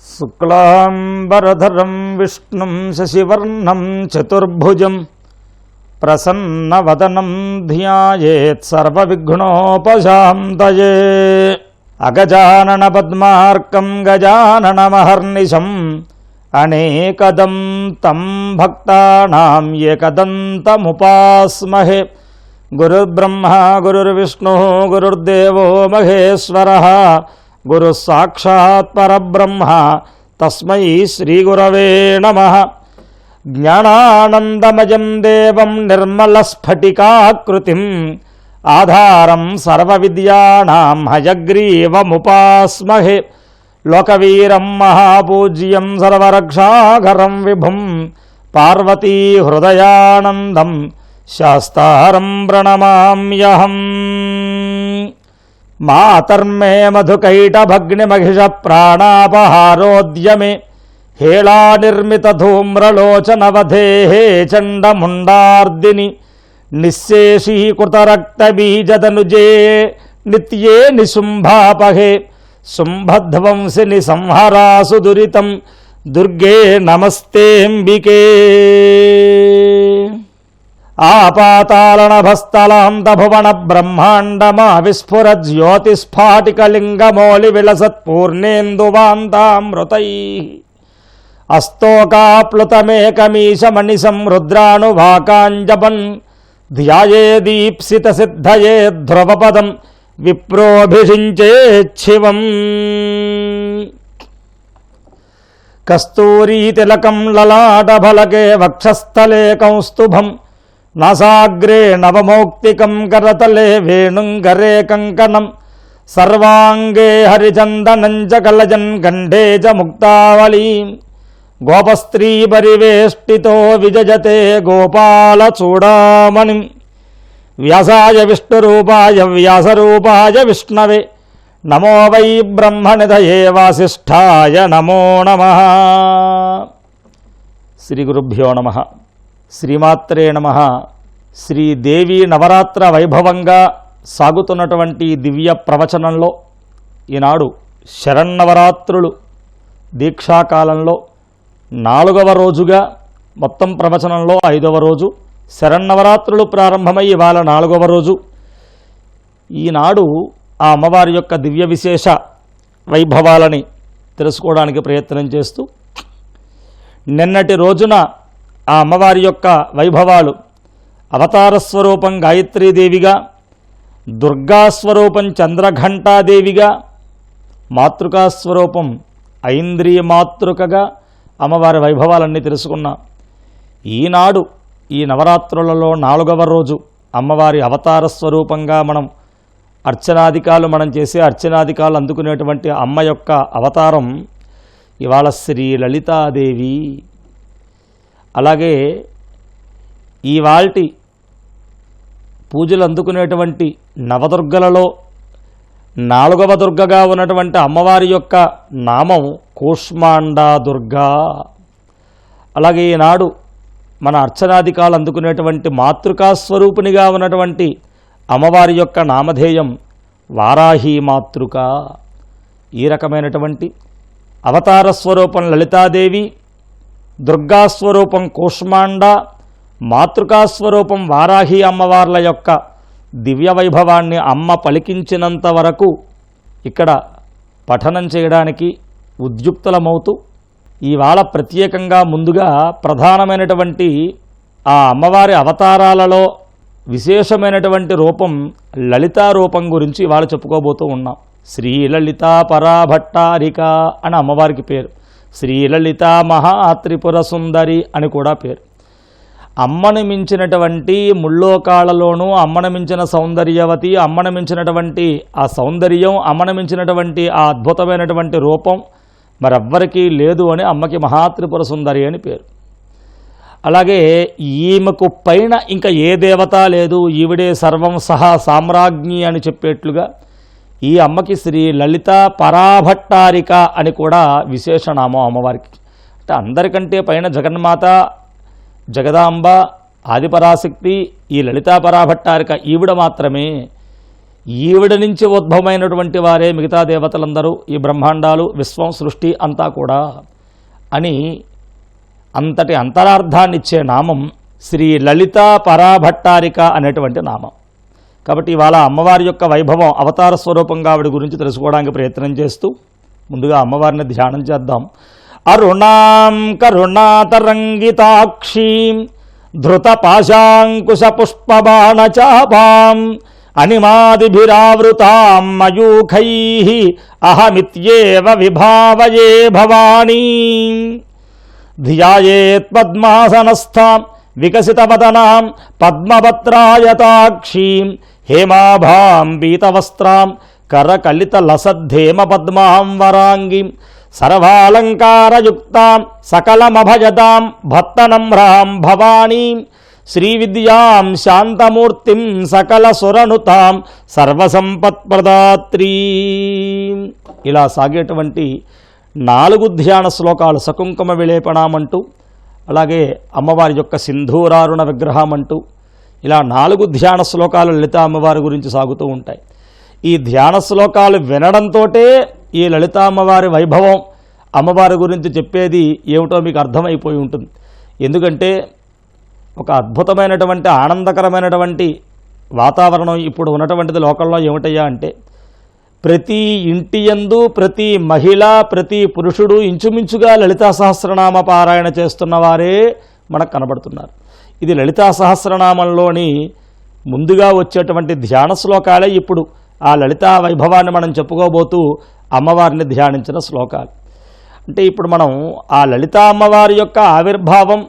శుక్లాంబరధరం విష్ణుం శశివర్ణం చతుర్భుజం ప్రసన్నవదనం ధ్యాయేత్ సర్వవిఘ్నోపశాంతయే. అగజానన పద్మార్కం గజాననమహర్నిశం అనేకదం తం భక్తానాం ఏకదంతముపాస్మహే. గురుర్బ్రహ్మ గురుర్విష్ణు గురుర్దేవో మహేశ్వరః గురు సాక్షాత్ పరబ్రహ్మ తస్మై శ్రీ గురవే నమః. జ్ఞానానందమయం దేవం నిర్మలస్ఫటికాకృతిం ఆధారం సర్వవిద్యానాం హయగ్రీవముపాస్మహే. లోకవీరం మహాపూజ్యం సర్వరక్షాకరం విభుం పార్వతీ హృదయానందం శాస్తారం ప్రణమామ్యహం. మాతర్మే మధుకైటభగ్నిమహిష ప్రాణాపహారోద్యమే హేళానిర్మిత ధూమ్రలోచనవధేః చండముండార్దిని నిశ్శేషీకృతరక్తబీజదనుజే నిత్యే నిశుంభాపహే. శుంభధ్వంసిని సంహరాసు దురితం దుర్గే నమస్తేంబికే. ఆపాతాళనభస్థలాంత భువన బ్రహ్మాండమా విస్ఫుర జ్యోతిస్ఫాటికలింగమౌళి విలసత్పూర్ణేందువాంతామృతైః. అస్తోకాప్లుతమేకమీశమణిశం రుద్రాణువాకాంజపన్ ధ్యాయేదీప్సిత సిద్ధయే ధ్రువపదం విప్రోభిషించేచ్చివం. కస్తూరీతిలకం లలాటఫలకే వక్షస్థలే కౌస్తుభం నాసాగ్రే నవమౌక్తికం కరతలే వేణుంగరే కంకణం సర్వాంగే హరిచందనం చ కలజన్ కంఠే చ ముక్తావళీం. గోపస్త్రీ పరివేష్టితో విజయతే గోపాలచూడామణిం. వ్యాసాయ విష్ణురూపాయ వ్యాసరూపాయ విష్ణవే నమో వై బ్రహ్మనిధయే వాసిష్ఠాయ నమో నమః. శ్రీ గురుభ్యో నమః. శ్రీమాత్రే నమః. శ్రీదేవి నవరాత్ర వైభవంగా సాగుతున్నటువంటి దివ్య ప్రవచనంలో ఈనాడు శరన్నవరాత్రులు దీక్షాకాలంలో 4వ రోజుగా, మొత్తం ప్రవచనంలో 5వ రోజు, శరన్నవరాత్రులు ప్రారంభమై ఇవాళ 4వ రోజు. ఈనాడు ఆ అమ్మవారి యొక్క దివ్య విశేష వైభవాలని తెలుసుకోవడానికి ప్రయత్నం చేస్తూ, నిన్నటి రోజున ఆ అమ్మవారి యొక్క వైభవాలు అవతార స్వరూపం గాయత్రీదేవిగా, దుర్గాస్వరూపం చంద్రఘంటాదేవిగా, మాతృకాస్వరూపం ఐంద్రియ మాతృకగా అమ్మవారి వైభవాలన్నీ తెలుసుకున్నాం. ఈనాడు ఈ నవరాత్రులలో 4వ రోజు అమ్మవారి అవతార స్వరూపంగా మనం చేసే అర్చనాదికాలు అందుకునేటువంటి అమ్మ యొక్క అవతారం ఇవాళ శ్రీ లలితాదేవి. అలాగే ఇవాల్టి పూజలు అందుకునేటువంటి నవదుర్గలలో 4వ దుర్గగా ఉన్నటువంటి అమ్మవారి యొక్క నామం కూష్మాండా దుర్గా. అలాగే ఈనాడు మన అర్చనాదికాలు అందుకునేటువంటి మాతృకాస్వరూపిణిగా ఉన్నటువంటి అమ్మవారి యొక్క నామధేయం వారాహి మాతృక. ఈ రకమైనటువంటి అవతార స్వరూపం లలితాదేవి, దుర్గాస్వరూపం కూష్మాండ, మాతృకాస్వరూపం వారాహి అమ్మవార్ల యొక్క దివ్య వైభవాన్ని అమ్మ పలికించినంత వరకు ఇక్కడ పఠనం చేయడానికి ఉద్యుక్తులమవుతూ, ఇవాళ ప్రత్యేకంగా ముందుగా ప్రధానమైనటువంటి ఆ అమ్మవారి అవతారాలలో విశేషమైనటువంటి రూపం లలితా రూపం గురించి ఇవాళ చెప్పుకోబోతూ ఉన్నాం. శ్రీలలితా పరాభట్టారిక అని అమ్మవారికి పేరు. శ్రీలలితా మహాత్రిపుర సుందరి అని కూడా పేరు. అమ్మను మించినటువంటి ముల్లోకాలలోనూ అమ్మను మించిన సౌందర్యవతి, అమ్మను మించినటువంటి ఆ సౌందర్యం, అమ్మను మించినటువంటి ఆ అద్భుతమైనటువంటి రూపం మరెవ్వరికీ లేదు అని అమ్మకి మహాత్రిపుర సుందరి అని పేరు. అలాగే ఈమెకు పైన ఇంకా ఏ దేవత లేదు, ఈవిడే సర్వం సహా సామ్రాజ్ఞి అని చెప్పేట్లుగా ఈ అమ్మకి శ్రీ లలిత పరాభట్టారిక అని కూడా విశేషనామం అమ్మవారికి. అంటే అందరికంటే పైన జగన్మాత, జగదాంబ, ఆదిపరాశక్తి, ఈ లలితా పరాభట్టారిక ఈవిడ మాత్రమే ఈవిడ నుంచి ఉద్భవమైనటువంటి వారే మిగతా దేవతలందరూ, ఈ బ్రహ్మాండాలు, విశ్వం, సృష్టి అంతా కూడా అని అంతటి అంతరార్థాన్ని ఇచ్చే నామం శ్రీ లలితా పరాభట్టారిక అనేటువంటి నామం. కాబట్టి ఇవాళ అమ్మవారి యొక్క వైభవం, అవతార స్వరూపంగా ఆవిడ గురించి తెలుసుకోవడానికి ప్రయత్నం చేస్తూ ముందుగా అమ్మవారిని ధ్యానం చేద్దాం. అరుణాం కరుణాతరంగితాక్షీం ధృత పాశాంకుశ పుష్పబాణచాపాం అనిమాదిభిరావృతాం మయూఖైః అహమిత్యేవ విభావయే భవానీ ధ్యాయేత్ పద్మాసనస్థాం వికసితవదనాం పద్మపత్రాయతాక్షీం హేమాభాం పీతవస్త్రాం కరకలితలసద్ధేమ పద్మాం వరాంగిం సర్వాలంకారయుక్తాం సకలమభజతాం భక్తనమ్రాం భవానీం శ్రీవిద్యాం శాంతమూర్తిం సకలసురనుతాం సర్వసంపత్ప్రదాత్రీం. ఇలా సాగేటువంటి 4 ధ్యాన శ్లోకాలు సకుంకుమ విలేపణమంటూ, అలాగే అమ్మవారి యొక్క సింధూరారుణ విగ్రహం అంటూ ఇలా 4 ధ్యాన శ్లోకాలు లలితా అమ్మవారి గురించి సాగుతూ ఉంటాయి. ఈ ధ్యాన శ్లోకాలు వినడంతో ఈ లలితా అమ్మవారి వైభవం, అమ్మవారి గురించి చెప్పేది ఏమిటో మీకు అర్థమైపోయి ఉంటుంది. ఎందుకంటే ఒక అద్భుతమైనటువంటి ఆనందకరమైనటువంటి వాతావరణం ఇప్పుడు ఉన్నటువంటిది లోకంలో ఏమిటయ్యా అంటే, ప్రతి ఇంటి యందు ప్రతి మహిళ, ప్రతి పురుషుడు ఇంచుమించుగా లలితా సహస్రనామ పారాయణ చేస్తున్న వారే మనకు కనబడుతున్నారు. ఇది లలితా సహస్రనామంలోని ముందుగా వచ్చేటువంటి ధ్యాన శ్లోకాలే ఇప్పుడు ఆ లలితా వైభవాన్ని మనం చెప్పుకోబోతూ అమ్మవారిని ధ్యానించిన శ్లోకాలు. అంటే ఇప్పుడు మనం ఆ లలితా అమ్మవారి యొక్క ఆవిర్భావం,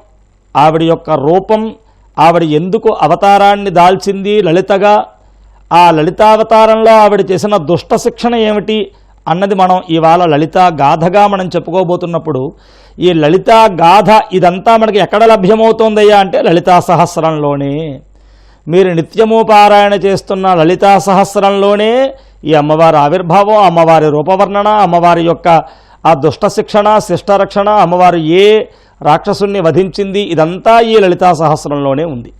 ఆవిడ యొక్క రూపం, ఆవిడ ఎందుకు అవతారాన్ని దాల్చింది లలితగా, ఆ లలితావతారంలో ఆవిడ చేసిన దుష్ట శిక్షణ ఏమిటి అన్నది మనం ఇవాళ లలితా గాథగా మనం చెప్పుకోబోతున్నప్పుడు, ఈ లలితా గాథ ఇదంతా మనకి ఎక్కడ లభ్యమవుతోందయ్యా అంటే లలితా సహస్రంలోనే. మీరు నిత్యము పారాయణ చేస్తున్న లలితా సహస్రంలోనే ఈ అమ్మవారి ఆవిర్భావం, అమ్మవారి రూపవర్ణన, అమ్మవారి యొక్క ఆ దుష్ట శిక్షణ, శిష్టరక్షణ, అమ్మవారు ఏ రాక్షసుని వధించింది, ఇదంతా ఈ లలితా సహస్రంలోనే ఉంది.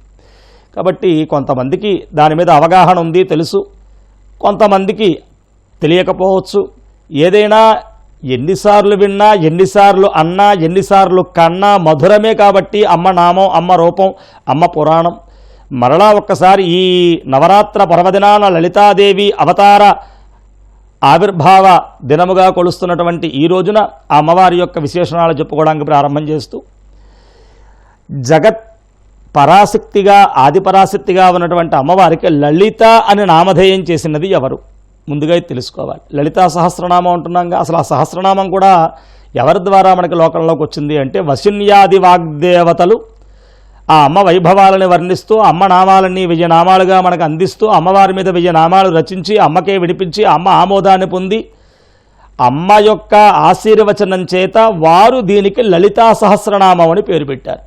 కాబట్టి కొంతమందికి దాని మీద అవగాహన ఉంది, తెలుసు. కొంతమందికి తెలియకపోవచ్చు. ఏదైనా ఎన్నిసార్లు విన్నా, ఎన్నిసార్లు అన్నా, ఎన్నిసార్లు కన్నా మధురమే. కాబట్టి అమ్మ నామం, అమ్మ రూపం, అమ్మ పురాణం. మరలా ఒక్కసారి ఈ నవరాత్ర పర్వదినాన లలితాదేవి అవతార ఆవిర్భావ దినముగా కొలుస్తున్నటువంటి ఈ రోజున ఆ అమ్మవారి యొక్క విశేషణాలు చెప్పుకోవడానికి ప్రారంభం చేస్తూ, జగత్ పరాశక్తిగా, ఆదిపరాశక్తిగా ఉన్నటువంటి అమ్మవారికి లలిత అని నామధేయం చేసినది ఎవరు? ముందుగా తెలుసుకోవాలి. లలితా సహస్రనామం అంటున్నాగా, అసలు ఆ సహస్రనామం కూడా ఎవరి ద్వారా మనకి లోకంలోకి వచ్చింది అంటే వశిన్యాది వాగ్దేవతలు ఆ అమ్మ వైభవాలని వర్ణిస్తూ, అమ్మ నామాలన్నీ విజయనామాలుగా మనకు అందిస్తూ, అమ్మవారి మీద విజయనామాలు రచించి అమ్మకే విడిపించి అమ్మ ఆమోదాన్ని పొంది అమ్మ యొక్క ఆశీర్వచనం చేత వారు దీనికి లలితా సహస్రనామం అని పేరు పెట్టారు.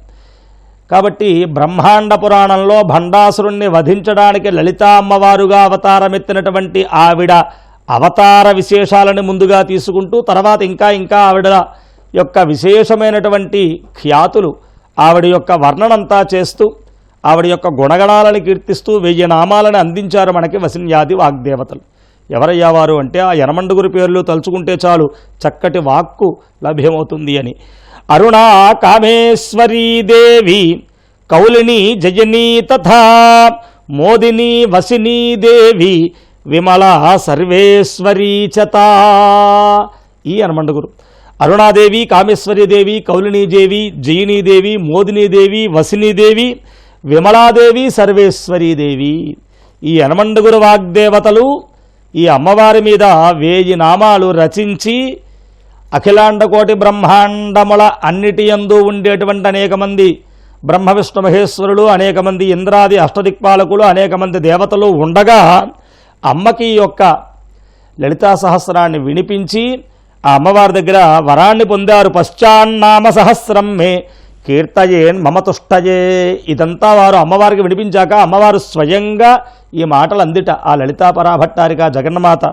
కాబట్టి బ్రహ్మాండ పురాణంలో భండాసురుణ్ణి వధించడానికి లలితా అమ్మవారుగా అవతారమెత్తినటువంటి ఆవిడ అవతార విశేషాలను ముందుగా తీసుకుంటూ, తర్వాత ఇంకా ఇంకా ఆవిడ యొక్క విశేషమైనటువంటి ఖ్యాతులు, ఆవిడ యొక్క వర్ణనంతా చేస్తూ, ఆవిడ యొక్క గుణగణాలను కీర్తిస్తూ 1000 నామాలను అందించారు మనకి వశిన్యాది వాగ్దేవతలు. ఎవరయ్యా వారు అంటే ఆ యనమండుగురి పేర్లు తలుచుకుంటే చాలు చక్కటి వాక్కు లభ్యమవుతుంది అని. అరుణా కామేశ్వరీ దేవి కౌలిని జయనీ తథా మోదిని వసినీ దేవి విమలా సర్వేశ్వరీ చతా. ఈ యనమండుగురు అరుణాదేవి, కామేశ్వరీదేవి, కౌలినీదేవి, జయినీదేవి, మోదినీదేవి, వసినీదేవి, విమలాదేవి, సర్వేశ్వరీదేవి. ఈ యనమండుగురు వాగ్దేవతలు ఈ అమ్మవారి మీద 1000 నామాలు రచించి అఖిలాండకోటి బ్రహ్మాండముల అన్నిటి యందు ఉండేటువంటి అనేక మంది బ్రహ్మ విష్ణు మహేశ్వరులు, అనేక మంది ఇంద్రాది అష్టదిక్పాలకులు, అనేక మంది దేవతలు ఉండగా అమ్మకి యొక్క లలితా సహస్రాన్ని వినిపించి ఆ అమ్మవారి దగ్గర వరాన్ని పొందారు. పశ్చాన్నామ సహస్రం మే కీర్తయేన్ మమ తుష్టయే. ఇదంతా వారు అమ్మవారికి వినిపించాక అమ్మవారు స్వయంగా ఈ మాటలు అందిట. ఆ లలితా పరాభట్టారిక జగన్మాత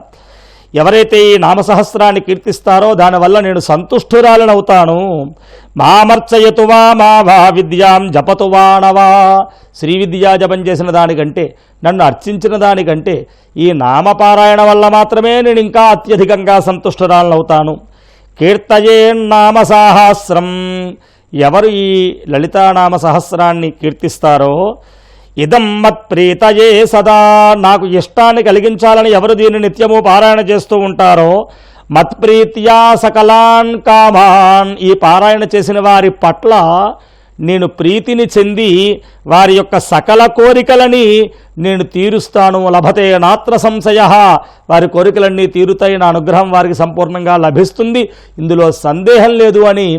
ఎవరైతే ఈ నామసహస్రాన్ని కీర్తిస్తారో దానివల్ల నేను సంతుష్టురాలనవుతాను. మామర్చయతు వా మావా విద్యాం జపతు వాణవా, శ్రీ విద్యా జపం చేసిన దానికంటే, నన్ను అర్చించిన దానికంటే ఈ నామపారాయణ వల్ల మాత్రమే నేను ఇంకా అత్యధికంగా సంతుష్టురాలనవుతాను. కీర్తయే నామ సహస్రం, ఎవరు ఈ లలితానామ సహస్రాన్ని కీర్తిస్తారో, ఇదం మత్ప్రీతయే సదా, నాకు ఇష్టాన్ని కలిగించాలని ఎవరు దీన్ని నిత్యము పారాయణ చేస్తూ ఉంటారో, మత్ప్రీత్యా సకలాన్ కామాన్, ఈ పారాయణ చేసిన వారి పట్ల నేను ప్రీతిని చెంది వారి యొక్క సకల కోరికలని నేను తీరుస్తాను. లభతే నాత్ర సంశయ, వారి కోరికలన్నీ తీరుతాయి, నా అనుగ్రహం వారికి సంపూర్ణంగా లభిస్తుంది, ఇందులో సందేహం లేదు అని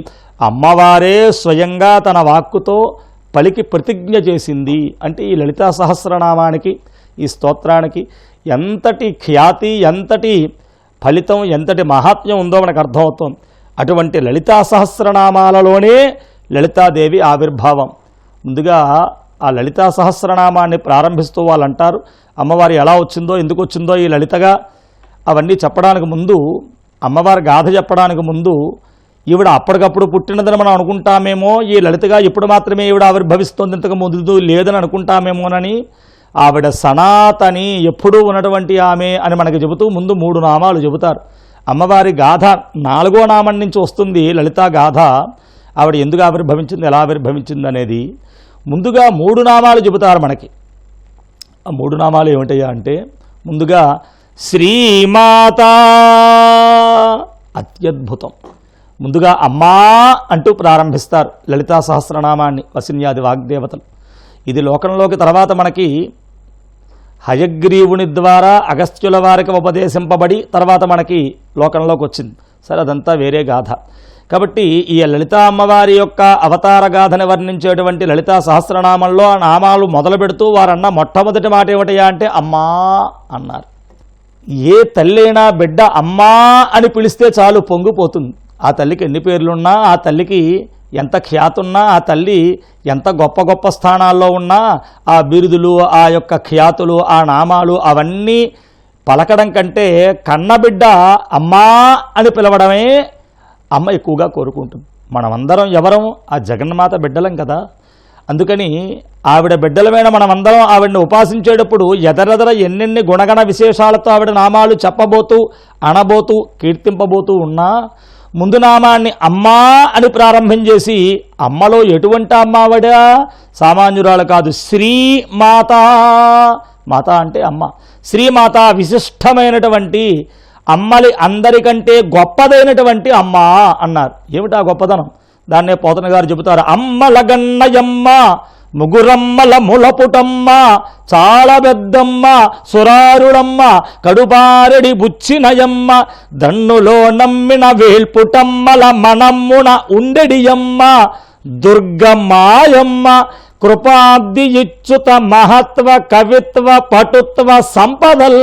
అమ్మవారే స్వయంగా తన వాక్కుతో పలికి ప్రతిజ్ఞ చేసింది. అంటే ఈ లలితా సహస్రనామానికి, ఈ స్తోత్రానికి ఎంతటి ఖ్యాతి, ఎంతటి ఫలితం, ఎంతటి మహాత్మ్యం ఉందో మనకు అర్థమవుతుంది. అటువంటి లలితా సహస్రనామాలలోనే లలితాదేవి ఆవిర్భావం. ముందుగా ఆ లలితా సహస్రనామాన్ని ప్రారంభిస్తూ వాళ్ళు అంటారు, అమ్మవారు ఎలా వచ్చిందో, ఎందుకు వచ్చిందో ఈ లలితగా అవన్నీ చెప్పడానికి ముందు, అమ్మవారి గాథ చెప్పడానికి ముందు, ఈవిడ అప్పటికప్పుడు పుట్టినదని మనం అనుకుంటామేమో, ఈ లలితగా ఇప్పుడు మాత్రమే ఈవిడ ఆవిర్భవిస్తోంది, ఇంతకు ముందు లేదని అనుకుంటామేమోనని, ఆవిడ సనాతని, ఎప్పుడూ ఉన్నటువంటి ఆమె అని మనకి చెబుతూ ముందు 3 నామాలు చెబుతారు. అమ్మవారి గాథ 4వ నామం నుంచి వస్తుంది లలితా గాథ. ఆవిడ ఎందుకు ఆవిర్భవించింది, ఎలా ఆవిర్భవించింది అనేది ముందుగా 3 నామాలు చెబుతారు మనకి. ఆ 3 నామాలు ఏమిటయ్యా అంటే, ముందుగా శ్రీమాత, అత్యద్భుతం. ముందుగా అమ్మా అంటూ ప్రారంభిస్తారు లలితా సహస్రనామాన్ని వసిన్యాది వాగ్దేవతలు. ఇది లోకంలోకి తర్వాత మనకి హయగ్రీవుని ద్వారా అగస్త్యుల వారికి ఉపదేశింపబడి తర్వాత మనకి లోకంలోకి వచ్చింది. సరే, అదంతా వేరే గాథ. కాబట్టి ఈ లలితా అమ్మవారి యొక్క అవతార గాథని వర్ణించేటువంటి లలితా సహస్రనామంలో ఆ నామాలు మొదలు పెడుతూ వారన్న మొట్టమొదటి మాట ఏమిటయా అంటే అమ్మా అన్నారు. ఏ తల్లైనా బిడ్డ అమ్మా అని పిలిస్తే చాలు పొంగిపోతుంది. ఆ తల్లికి ఎన్ని పేర్లున్నా, ఆ తల్లికి ఎంత ఖ్యాతున్నా, ఆ తల్లి ఎంత గొప్ప గొప్ప స్థానాల్లో ఉన్నా ఆ బిరుదులు, ఆ యొక్క ఖ్యాతులు, ఆ నామాలు అవన్నీ పలకడం కంటే కన్నబిడ్డ అమ్మా అని పిలవడమే అమ్మ ఎక్కువగా కోరుకుంటుంది. మనమందరం ఎవరం ఆ జగన్మాత బిడ్డలం కదా. అందుకని ఆవిడ బిడ్డలమైన మనమందరం ఆవిడని ఉపాసించేటప్పుడు ఎదరెదర ఎన్నెన్ని గుణగణ విశేషాలతో ఆవిడ నామాలు చెప్పబోతూ, అనబోతూ, కీర్తింపబోతూ ఉన్నా ముందు నామాన్ని అమ్మా అని ప్రారంభం చేసి, అమ్మలో ఎటువంటి అమ్మ ఆవిడ సామాన్యురాలు కాదు, శ్రీమాత. మాత అంటే అమ్మ. శ్రీమాత విశిష్టమైనటువంటి, అమ్మలి అందరికంటే గొప్పదైనటువంటి అమ్మ అన్నారు. ఏమిటా గొప్పదనం? దాన్నే పోతన గారు చెబుతారు, అమ్మలగన్నయమ్మ ముగురమ్మల ములపుటమ్మ, చాలా పెద్దమ్మ సురారుడమ్మ, కడుపారెడి బుచ్చినయమ్మ, దన్నులో నమ్మిన వేల్పుటమ్మల మనమ్మున ఉండెడియమ్మ, దుర్గమాయమ్మ, కృపాబ్ది ఇచ్చుత మహత్వ కవిత్వ పటుత్వ సంపదల్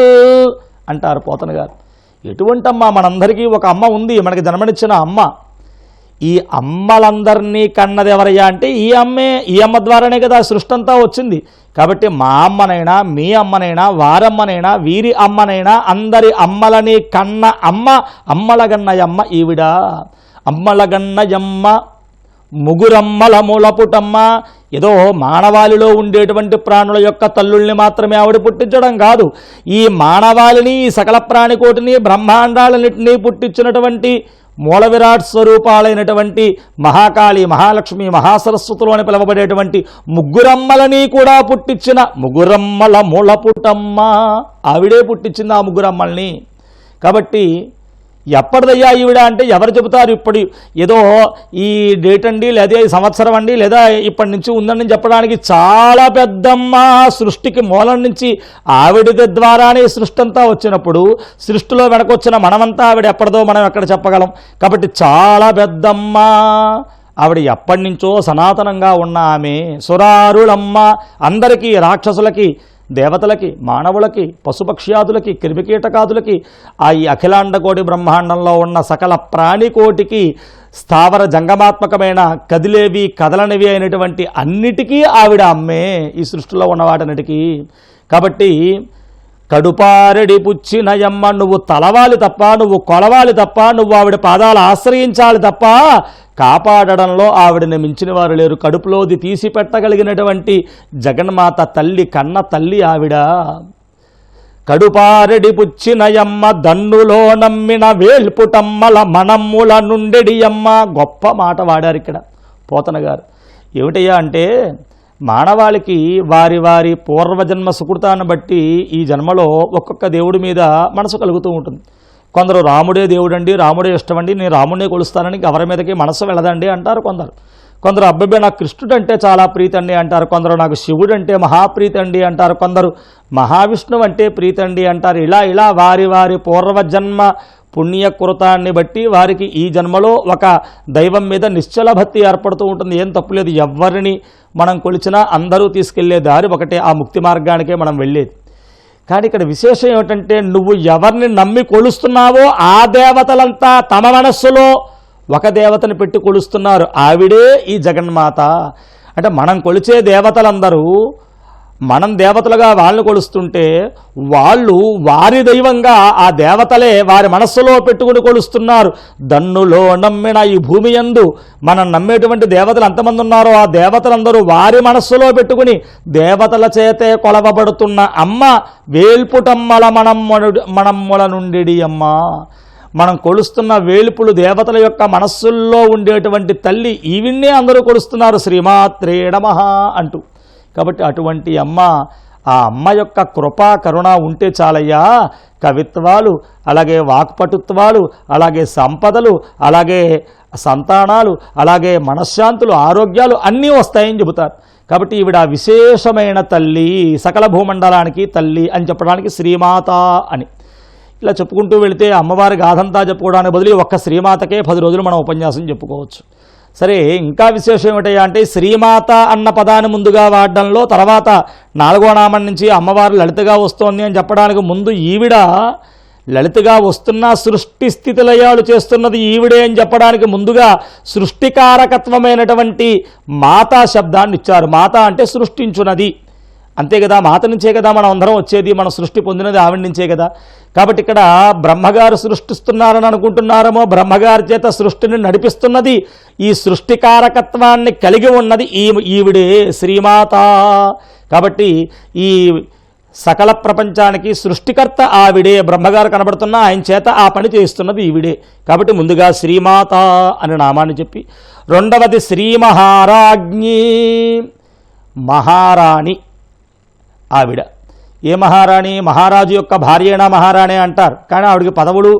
అంటారు పోతన గారు. ఎటువంటి అమ్మ? మనందరికీ ఒక అమ్మ ఉంది, మనకి జన్మనిచ్చిన అమ్మ. ఈ అమ్మలందరినీ కన్నది ఎవరయ్యా అంటే ఈ అమ్మే. ఈ అమ్మ ద్వారానే కదా సృష్టి అంతా వచ్చింది. కాబట్టి మా అమ్మనైనా, మీ అమ్మనైనా, వారమ్మనైనా, వీరి అమ్మనైనా అందరి అమ్మలని కన్న అమ్మ అమ్మలగన్నయమ్మ ఈవిడ. అమ్మలగన్నయమ్మ ముగురమ్మల మూలపుటమ్మ. ఏదో మానవాళిలో ఉండేటువంటి ప్రాణుల యొక్క తల్లుల్ని మాత్రమే ఆవిడ పుట్టించడం కాదు, ఈ మానవాళిని, ఈ సకల ప్రాణికోటిని, బ్రహ్మాండాలన్నింటినీ పుట్టించినటువంటి మూల విరాట్ స్వరూపాలైనటువంటి మహాకాళి, మహాలక్ష్మి, మహాసరస్వతులు అని పిలువబడేటువంటి ముగ్గురమ్మలని కూడా పుట్టించిన ముగ్గురమ్మల మూలపుటమ్మ. ఆవిడే పుట్టించింది ఆ ముగ్గురమ్మల్ని. కాబట్టి ఎప్పటిదయ్యా ఈవిడ అంటే ఎవరు చెబుతారు? ఇప్పుడు ఏదో ఈ డేట్ అండి, లేదా ఈ సంవత్సరం అండి, లేదా ఇప్పటి నుంచి ఉందని చెప్పడానికి చాలా పెద్దమ్మ. సృష్టికి మూలం నుంచి ఆవిడ ద్వారానే సృష్టి అంతా వచ్చినప్పుడు సృష్టిలో వెనకొచ్చిన మనమంతా ఆవిడ ఎప్పటిదో మనం ఎక్కడ చెప్పగలం? కాబట్టి చాలా పెద్దమ్మ ఆవిడ. ఎప్పటి నుంచో సనాతనంగా ఉన్న ఆమె సురారులమ్మ. అందరికీ, రాక్షసులకి, దేవతలకి, మానవులకి, పశుపక్ష్యాదులకి, క్రిమికీటకాదులకి, ఆ ఈ అఖిలాండకోటి బ్రహ్మాండంలో ఉన్న సకల ప్రాణికోటికి, స్థావర జంగమాత్మకమైన కదిలేవి కదలనివి అయినటువంటి అన్నిటికీ ఆవిడ అమ్మే, ఈ సృష్టిలో ఉన్న వాటన్నిటికీ. కాబట్టి కడుపారెడి పుచ్చినయమ్మ, నువ్వు తలవాలి తప్ప, నువ్వు కొలవాలి తప్ప, నువ్వు ఆవిడ పాదాలు ఆశ్రయించాలి తప్ప కాపాడడంలో ఆవిడని మించిన వారు లేరు. కడుపులోది తీసి పెట్టగలిగినటువంటి జగన్మాత తల్లి, కన్న తల్లి ఆవిడ. కడుపారెడి పుచ్చినయమ్మ, దన్నులో నమ్మిన వేల్పుటమ్మల మనమ్ముల నుండెడియమ్మ. గొప్ప మాట వాడారు ఇక్కడ పోతన గారు. ఏమిటయ్యా అంటే, మానవాళికి వారి వారి పూర్వజన్మ సుకృతాన్ని బట్టి ఈ జన్మలో ఒక్కొక్క దేవుడి మీద మనసు కలుగుతూ ఉంటుంది. కొందరు రాముడే దేవుడండి, రాముడే ఇష్టమండి, నేను రాముడే కొలుస్తానని ఎవరి మీదకి మనసు వెళ్ళదండి అంటారు కొందరు. కొందరు అబ్బాయి నాకు కృష్ణుడు అంటే చాలా ప్రీతి అండి అంటారు. కొందరు నాకు శివుడు అంటే మహాప్రీతి అండి అంటారు. కొందరు మహావిష్ణువు అంటే ప్రీతి అండి అంటారు. ఇలా వారి వారి పూర్వజన్మ పుణ్యకృతాన్ని బట్టి వారికి ఈ జన్మలో ఒక దైవం మీద నిశ్చల భక్తి ఏర్పడుతూ ఉంటుంది. ఏం తప్పులేదు. ఎవరిని మనం కొలిచినా అందరూ తీసుకెళ్లే దారి ఒకటే, ఆ ముక్తి మార్గానికే మనం వెళ్ళేది. కానీ ఇక్కడ విశేషం ఏమిటంటే, నువ్వు ఎవరిని నమ్మి కొలుస్తున్నావో ఆ దేవతలంతా తమ మనస్సులో ఒక దేవతని పెట్టి కొలుస్తున్నారు. ఆవిడే ఈ జగన్మాత. అంటే మనం కొలిచే దేవతలందరూ మనం దేవతలుగా వాళ్ళని కొలుస్తుంటే, వాళ్ళు వారి దైవంగా ఆ దేవతలే వారి మనస్సులో పెట్టుకుని కొలుస్తున్నారు. దన్నులో నమ్మిన ఈ భూమి యందు మనం నమ్మేటువంటి దేవతలు ఎంతమంది ఉన్నారో ఆ దేవతలందరూ వారి మనస్సులో పెట్టుకుని దేవతల చేతే కొలవబడుతున్న అమ్మ వేల్పుటమ్మల మనమ్ముల నుండి అమ్మ. మనం కొలుస్తున్న వేల్పులు దేవతల యొక్క మనస్సుల్లో ఉండేటువంటి తల్లి. ఈవిన్నే అందరూ కొలుస్తున్నారు శ్రీమాత్రే నమః అంటూ. కాబట్టి అటువంటి అమ్మ, ఆ అమ్మ యొక్క కృపా కరుణ ఉంటే చాలయ్యా, కవిత్వాలు, అలాగే వాక్పటుత్వాలు, అలాగే సంపదలు, అలాగే సంతానాలు, అలాగే మనశ్శాంతులు, ఆరోగ్యాలు అన్నీ వస్తాయని చెబుతారు. కాబట్టి ఈవిడ విశేషమైన తల్లి, సకల భూమండలానికి తల్లి అని చెప్పడానికి శ్రీమాత అని. ఇలా చెప్పుకుంటూ వెళితే అమ్మవారి గాథంతా చెప్పుకోవడానికి బదులు ఒక్క శ్రీమాతకే 10 రోజులు మనం ఉపన్యాసం చెప్పుకోవచ్చు. సరే, ఇంకా విశేషం ఏమిటయ్యా అంటే, శ్రీమాత అన్న పదాన్ని ముందుగా వాడడంలో, తర్వాత 4వ నామం నుంచి అమ్మవారు లలితగా వస్తోంది అని చెప్పడానికి ముందు ఈవిడ లలితగా వస్తున్న సృష్టి స్థితి లయాలు చేస్తున్నది ఈవిడే అని చెప్పడానికి ముందుగా సృష్టికారకత్వమైనటువంటి మాతా శబ్దాన్ని ఇచ్చారు. మాత అంటే సృష్టించున్నది, అంతే కదా. మాత నుంచే కదా మనం అందరం వచ్చేది, మనం సృష్టి పొందినది ఆవిడ నుంచే కదా. కాబట్టి ఇక్కడ బ్రహ్మగారు సృష్టిస్తున్నారని అనుకుంటున్నారేమో, బ్రహ్మగారి చేత సృష్టిని నడిపిస్తున్నది, ఈ సృష్టికారకత్వాన్ని కలిగి ఉన్నది ఈవిడే శ్రీమాత. కాబట్టి ఈ సకల ప్రపంచానికి సృష్టికర్త ఆవిడే. బ్రహ్మగారు కనబడుతున్న ఆయన చేత ఆ పని చేస్తున్నది ఈవిడే. కాబట్టి ముందుగా శ్రీమాత అనే నామాన్ని చెప్పి, రెండవది శ్రీ మహారాజ్ఞి, మహారాణి ఆవిడ. ఏ మహారాణి? మహారాజు యొక్క భార్యేనా మహారాణి అంటారు, కానీ ఆవిడకి పదవులు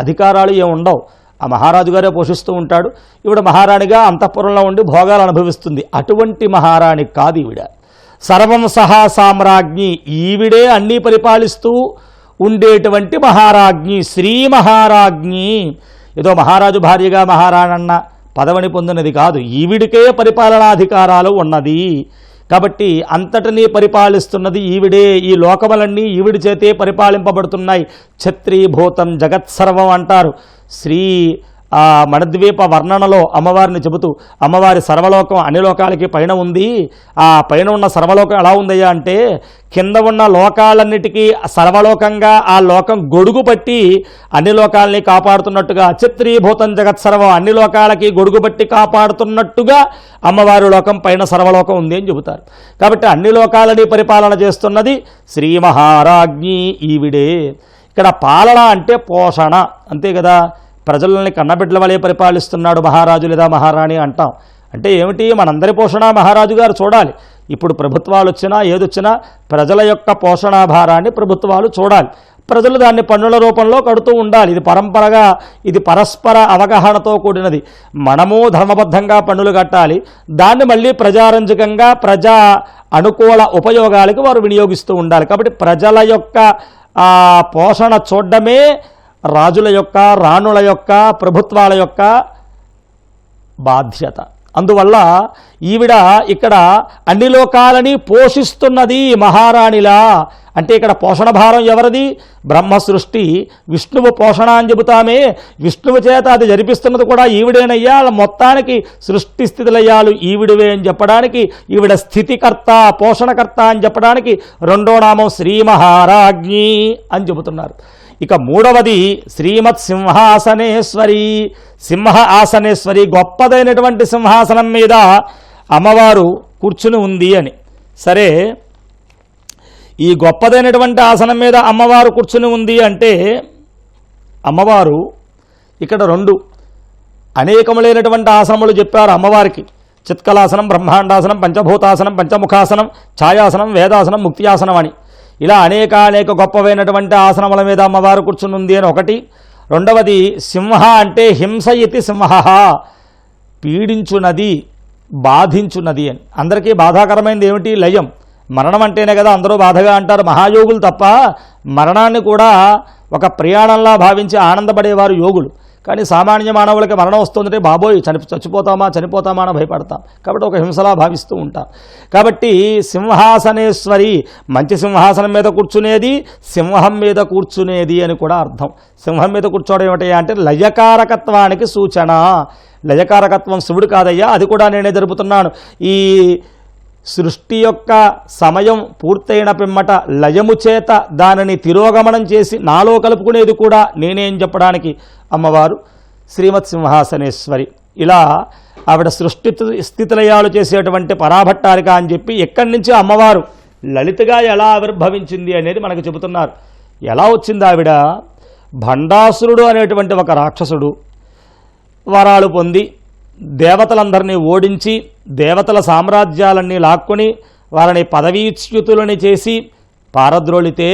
అధికారాలు ఏమి ఉండవు. ఆ మహారాజు గారే పోషిస్తూ ఉంటాడు. ఈవిడ మహారాణిగా అంతఃపురంలో ఉండి భోగాలు అనుభవిస్తుంది. అటువంటి మహారాణి కాదు ఈవిడ. సర్వం సహా సామ్రాజ్ఞి, ఈవిడే అన్నీ పరిపాలిస్తూ ఉండేటువంటి మహారాజ్ఞి, శ్రీ మహారాజ్ఞి. ఏదో మహారాజు భార్యగా మహారాణన్న పదవిని పొందినది కాదు, ఈవిడికే పరిపాలనాధికారాలు ఉన్నది. కాబట్టి అంతటినీ పరిపాలిస్తున్నది ఈవిడే. ఈ లోకములన్నీ ఈవిడి చేతే పరిపాలింపబడుతున్నాయి. ఛత్రీభూతం జగత్సర్వం అంటారు. శ్రీ మణద్వీప వర్ణనలో అమ్మవారిని చెబుతూ, అమ్మవారి సర్వలోకం అన్ని లోకాలకి పైన ఉంది. ఆ పైన ఉన్న సర్వలోకం ఎలా ఉందయ్యా అంటే, కింద ఉన్న లోకాలన్నిటికీ సర్వలోకంగా ఆ లోకం గొడుగు పట్టి అన్ని లోకాలని కాపాడుతున్నట్టుగా, ఛత్రీభూతం జగత్సర్వం అన్ని లోకాలకి గొడుగు పట్టి కాపాడుతున్నట్టుగా అమ్మవారి లోకం పైన సర్వలోకం ఉంది అని చెబుతారు. కాబట్టి అన్ని లోకాలని పరిపాలన చేస్తున్నది శ్రీ మహారాజ్ఞి ఈవిడే. ఇక్కడ పాలన అంటే పోషణ, అంతే కదా. ప్రజలని కన్నబిడ్డల వలె పరిపాలిస్తున్నాడు మహారాజు లేదా మహారాణి అంటాం. అంటే ఏమిటి? మనందరి పోషణ మహారాజు గారు చూడాలి. ఇప్పుడు ప్రభుత్వాలు వచ్చినా ఏదొచ్చినా ప్రజల యొక్క పోషణాభారాన్ని ప్రభుత్వాలు చూడాలి. ప్రజలు దాన్ని పన్నుల రూపంలో కడుతూ ఉండాలి. ఇది పరంపరగా, ఇది పరస్పర అవగాహనతో కూడినది. మనము ధర్మబద్ధంగా పన్నులు కట్టాలి, దాన్ని మళ్ళీ ప్రజారంజకంగా ప్రజా అనుకూల ఉపయోగాలకు వారు వినియోగిస్తూ ఉండాలి. కాబట్టి ప్రజల యొక్క పోషణ చూడడమే రాజుల యొక్క, రాణుల యొక్క, ప్రభుత్వాల యొక్క బాధ్యత. అందువల్ల ఈవిడ ఇక్కడ అన్ని లోకాలని పోషిస్తున్నది మహారాణిలా. అంటే ఇక్కడ పోషణ భారం ఎవరిది? బ్రహ్మ సృష్టి, విష్ణువు పోషణ అని చెబుతామే, విష్ణువు చేత అది జరిపిస్తున్నది కూడా ఈవిడేనయ్యా. మొత్తానికి సృష్టి స్థితిలయ్యాలు ఈవిడివే అని చెప్పడానికి, ఈవిడ స్థితికర్త పోషణకర్త అని చెప్పడానికి రెండో నామం శ్రీ మహారాజ్ఞి అని చెబుతున్నారు. ఇక మూడవది శ్రీమత్ సింహాసనేశ్వరి. సింహ ఆసనేశ్వరి, గొప్పదైనటువంటి సింహాసనం మీద అమ్మవారు కూర్చుని ఉంది అని. సరే, ఈ గొప్పదైనటువంటి ఆసనం మీద అమ్మవారు కూర్చుని ఉంది అంటే అమ్మవారు ఇక్కడ రెండు అనేకములైనటువంటి ఆసనములు చెప్పారు అమ్మవారికి. చిత్కలాసనం, బ్రహ్మాండాసనం, పంచభూతాసనం, పంచముఖాసనం, ఛాయాసనం, వేదాసనం, ముక్తియాసనం అని ఇలా అనేక గొప్పవైనటువంటి ఆసనముల మీద అమ్మవారు కూర్చుని ఉంది అని ఒకటి. రెండవది సింహ అంటే హింస ఇతి సింహ, పీడించునది, బాధించున్నది అని. అందరికీ బాధాకరమైనది ఏమిటి? లయం. మరణం అంటేనే కదా అందరూ బాధగా అంటారు. మహాయోగులు తప్ప మరణాన్ని కూడా ఒక ప్రయాణంలా భావించి ఆనందపడేవారు యోగులు. కానీ సామాన్య మానవులకి మరణం వస్తుందంటే బాబోయ్ చనిపోతామా అని భయపడతాం. కాబట్టి ఒక హింసలా భావిస్తూ ఉంటాం. కాబట్టి సింహాసనేశ్వరి, మంచి సింహాసనం మీద కూర్చునేది, సింహం మీద కూర్చునేది అని కూడా అర్థం. సింహం మీద కూర్చోవడం ఏమిటి అంటే లయకారకత్వానికి సూచన. లయకారకత్వం శివుడు కాదయ్యా, అది కూడా నేనే జరుపుతున్నాను. ఈ సృష్టి యొక్క సమయం పూర్తయిన పిమ్మట లయము చేత దానిని తిరోగమనం చేసి నాలో కలుపుకునేది కూడా నేనేం చెప్పడానికి అమ్మవారు శ్రీమత్ సింహాసనేశ్వరి. ఇలా ఆవిడ సృష్టి స్థితిలయాలు చేసేటువంటి పరాభట్టారిక అని చెప్పి ఎక్కడి నుంచి అమ్మవారు లలితగా ఎలా ఆవిర్భవించింది అనేది మనకు చెబుతున్నారు. ఎలా వచ్చింది ఆవిడ? భండాసురుడు అనేటువంటి ఒక రాక్షసుడు వరాలు పొంది దేవతలందరినీ ఓడించి దేవతల సామ్రాజ్యాలన్నీ లాక్కొని వారిని పదవీచ్యుతులని చేసి పారద్రోలితే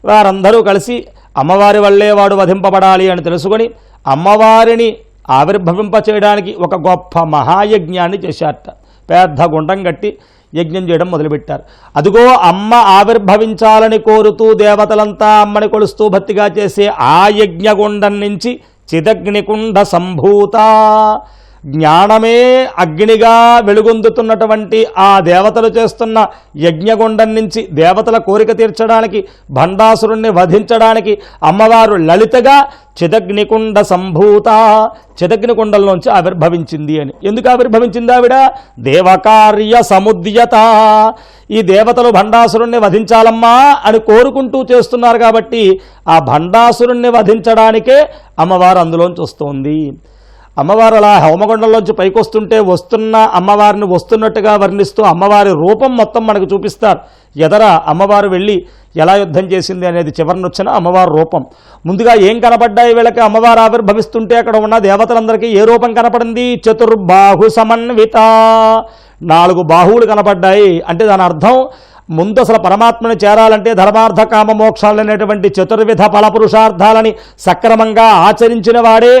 వారందరూ కలిసి అమ్మవారి వల్లే వాడు వధింపబడాలి అని తెలుసుకొని అమ్మవారిని ఆవిర్భవింపచేయడానికి ఒక గొప్ప మహాయజ్ఞాన్ని చేశారట. పెద్ద గుండం కట్టి యజ్ఞం చేయడం మొదలుపెట్టారు. అదిగో అమ్మ ఆవిర్భవించాలని కోరుతూ దేవతలంతా అమ్మని కొలుస్తూ భక్తిగా చేసే ఆ యజ్ఞగుండం నుంచి చిదగ్నికుండ సంభూత, జ్ఞానమే అగ్నిగా వెలుగొందుతున్నటువంటి ఆ దేవతలు చేస్తున్న యజ్ఞగుండం నుంచి దేవతల కోరిక తీర్చడానికి, భండాసురుణ్ణి వధించడానికి అమ్మవారు లలితగా చిదగ్నికుండ సంభూత, చిదగ్నికుండంలోంచి ఆవిర్భవించింది అని. ఎందుకు ఆవిర్భవించింది ఆవిడ? దేవకార్య సముద్యత. ఈ దేవతలు భండాసురుణ్ణి వధించాలమ్మా అని కోరుకుంటూ చేస్తున్నారు కాబట్టి ఆ భండాసురుణ్ణి వధించడానికే అమ్మవారు అందులోంచి వస్తోంది. అమ్మవారు అలా హోమగుండంలోంచి పైకి వస్తుంటే వస్తున్న అమ్మవారిని వస్తున్నట్టుగా వర్ణిస్తూ అమ్మవారి రూపం మొత్తం మనకు చూపిస్తారు. ఎదర అమ్మవారు వెళ్ళి ఎలా యుద్ధం చేసింది అనేది చివరినొచ్చిన అమ్మవారి రూపం. ముందుగా ఏం కనపడ్డాయి వీళ్ళకి? అమ్మవారు ఆవిర్భవిస్తుంటే అక్కడ ఉన్న దేవతలందరికీ ఏ రూపం కనపడింది? చతుర్బాహు సమన్విత, 4 బాహువులు కనపడ్డాయి. అంటే దాని అర్థం ముందు అసలు పరమాత్మని చేరాలంటే ధర్మార్థ కామ మోక్షాలు అనేటువంటి చతుర్విధ ఫలపురుషార్థాలని సక్రమంగా ఆచరించిన వాడే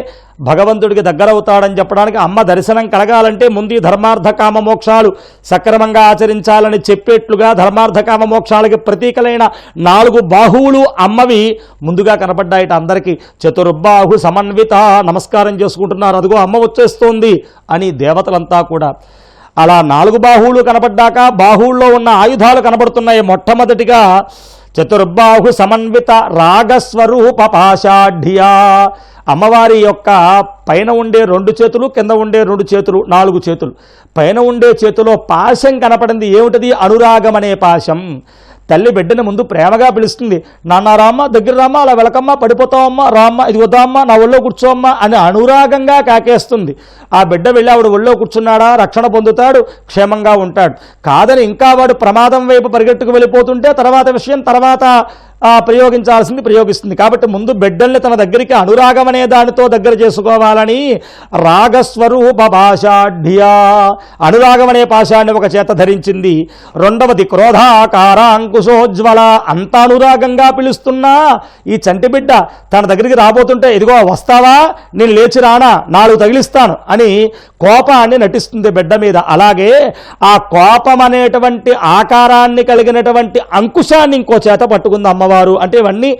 భగవంతుడికి దగ్గరవుతాడని చెప్పడానికి, అమ్మ దర్శనం కలగాలంటే ముందు ఈ ధర్మార్థ కామ మోక్షాలు సక్రమంగా ఆచరించాలని చెప్పేట్లుగా ధర్మార్థ కామ మోక్షాలకి ప్రతీకలైన 4 బాహువులు అమ్మవి ముందుగా కనపడ్డాయిట అందరికీ. చతుర్బాహు సమన్విత, నమస్కారం చేసుకుంటున్నారు. అదిగో అమ్మ వచ్చేస్తోంది అని దేవతలంతా కూడా. అలా 4 బాహువులు కనపడ్డాక బాహువుల్లో ఉన్న ఆయుధాలు కనపడుతున్నాయి. మొట్టమొదటిగా చతుర్బాహు సమన్విత రాగస్వరూప పాషాఢ్య, అమ్మవారి యొక్క పైన ఉండే 2 చేతులు, కింద ఉండే 2 చేతులు, 4 చేతులు. పైన ఉండే చేతిలో పాశం కనపడింది. ఏమిటది? అనురాగం అనే పాశం. తల్లి బిడ్డని ముందు ప్రేమగా పిలుస్తుంది. నాన్న రామ్మ, దగ్గర రామ్మ, అలా వెలకమ్మ, పడిపోతావమ్మా, రామ్మ, ఇది వద్దామ్మా, నా ఒళ్ళో కూర్చోమ్మా అని అనురాగంగా కాకేస్తుంది. ఆ బిడ్డ వెళ్ళి ఆవిడ ఒళ్ళో కూర్చున్నాడా రక్షణ పొందుతాడు, క్షేమంగా ఉంటాడు. కాదని ఇంకా వాడు ప్రమాదం వైపు పరిగెట్టుకు వెళ్ళిపోతుంటే తర్వాత విషయం తర్వాత ప్రయోగించాల్సింది ప్రయోగిస్తుంది. కాబట్టి ముందు బిడ్డల్ని తన దగ్గరికి అనురాగం అనే దానితో దగ్గర చేసుకోవాలని రాగస్వరూప పాషాఢ్య, అనురాగం అనే పాశాన్ని ఒక చేత ధరించింది. రెండవది క్రోధాకార అంకుశోజ్వల, అంత అనురాగంగా పిలుస్తున్నా ఈ చంటి బిడ్డ తన దగ్గరికి రాబోతుంటే ఇదిగో వస్తావా, నేను లేచి రానా, 4 తగిలిస్తాను అని కోపాన్ని నటిస్తుంది బిడ్డ మీద. అలాగే ఆ కోపం అనేటువంటి ఆకారాన్ని కలిగినటువంటి అంకుశాన్ని ఇంకో చేత పట్టుకుంది అమ్మ. అమ్మవారు అంటే ఇవన్నీ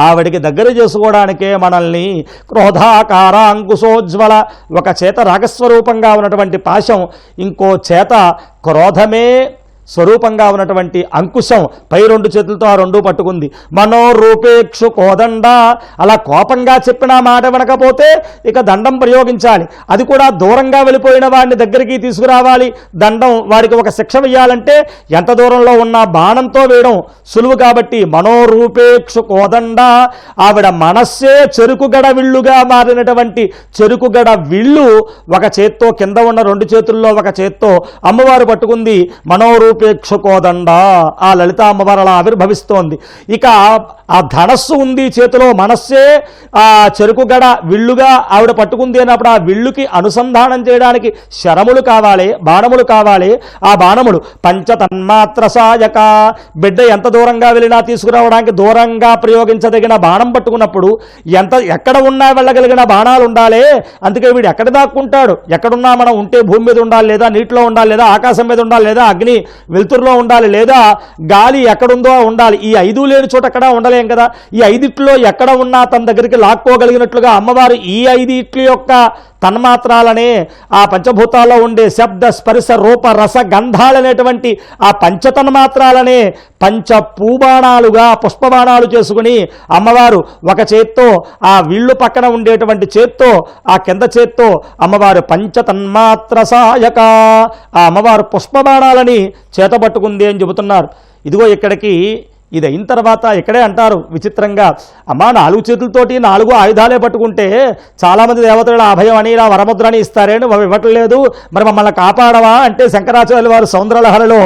ఆవిడికి దగ్గర చేసుకోవడానికే మనల్ని క్రోధాకార అంకుశోజ్వల, ఒక చేత రాగస్వరూపంగా ఉన్నటువంటి పాశం, ఇంకో చేత క్రోధమే స్వరూపంగా ఉన్నటువంటి అంకుశం, పై రెండు చేతులతో ఆ రెండు పట్టుకుంది. మనోరూపేక్షు కోదండ, అలా కోపంగా చెప్పిన మాట వినకపోతే ఇక దండం ప్రయోగించాలి. అది కూడా దూరంగా వెళ్ళిపోయిన వాడిని దగ్గరికి తీసుకురావాలి. దండం వారికి ఒక శిక్ష వేయాలంటే ఎంత దూరంలో ఉన్న బాణంతో వేయడం సులువు కాబట్టి మనోరూపేక్షు కోదండ, ఆవిడ మనస్సే చెరుకుగడ విల్లుగా మారినటువంటి చెరుకుగడ విల్లు ఒక చేత్తో, కింద ఉన్న రెండు చేతుల్లో ఒక చేత్తో అమ్మవారు పట్టుకుంది. మనోరూపేక్షు కోదండ, ఆ లలిత అమ్మవారు అలా ఆవిర్భవిస్తోంది. ఇక ఆ ధనస్సు ఉంది చేతిలో, మనస్సే ఆ చెరుకుగడ విల్లుగా ఆవిడ పట్టుకుంది అన్నప్పుడు ఆ విల్లుకి అనుసంధానం చేయడానికి శరములు కావాలి, బాణములు కావాలి. ఆ బాణములు పంచతన్మాత్ర సాయక, బిడ్డ ఎంత దూరంగా వెళ్ళినా తీసుకురావడానికి దూరంగా ప్రయోగించదగిన బాణం పట్టుకున్నప్పుడు ఎక్కడ ఉన్నా వెళ్ళగలిగిన బాణాలు ఉండాలి. అందుకే వీడు ఎక్కడ దాక్కుంటాడు, ఎక్కడున్నా మనం ఉంటే భూమి మీద ఉండాలి, లేదా నీటిలో ఉండాలి, లేదా ఆకాశం మీద ఉండాలి, లేదా అగ్ని వెలుతురులో ఉండాలి, లేదా గాలి ఎక్కడుందో ఉండాలి. ఈ 5 లేని చోట ఎక్కడ ఉండలేం కదా. ఈ 5 ఎక్కడ ఉన్నా తన దగ్గరికి లాక్కోగలిగినట్లుగా అమ్మవారు ఈ 5 యొక్క తన్మాత్రాలనే, ఆ పంచభూతాల్లో ఉండే శబ్ద స్పర్శ రూప రస గంధాలనేటువంటి ఆ పంచతన్మాత్రాలనే పంచపూబాణాలుగా పుష్పబాణాలు చేసుకుని అమ్మవారు ఒక చేత్తో ఆ విల్లు పక్కన ఉండేటువంటి చేత్తో, ఆ కింద చేత్తో అమ్మవారు పంచతన్మాత్ర సాయక, ఆ అమ్మవారు పుష్పబాణాలని చేతపట్టుకుంది అని చెబుతున్నారు. ఇదిగో ఇక్కడికి ఇది అయిన తర్వాత ఇక్కడే అంటారు విచిత్రంగా, అమ్మా 4 చేతులతోటి 4 ఆయుధాలే పట్టుకుంటే చాలామంది దేవతలు అభయం అని ఇలా వరముద్రని ఇస్తారే, నువ్వు ఇవ్వట్లేదు, మరి మమ్మల్ని కాపాడవా అంటే శంకరాచార్యుల వారు సౌందర్యలహరిలో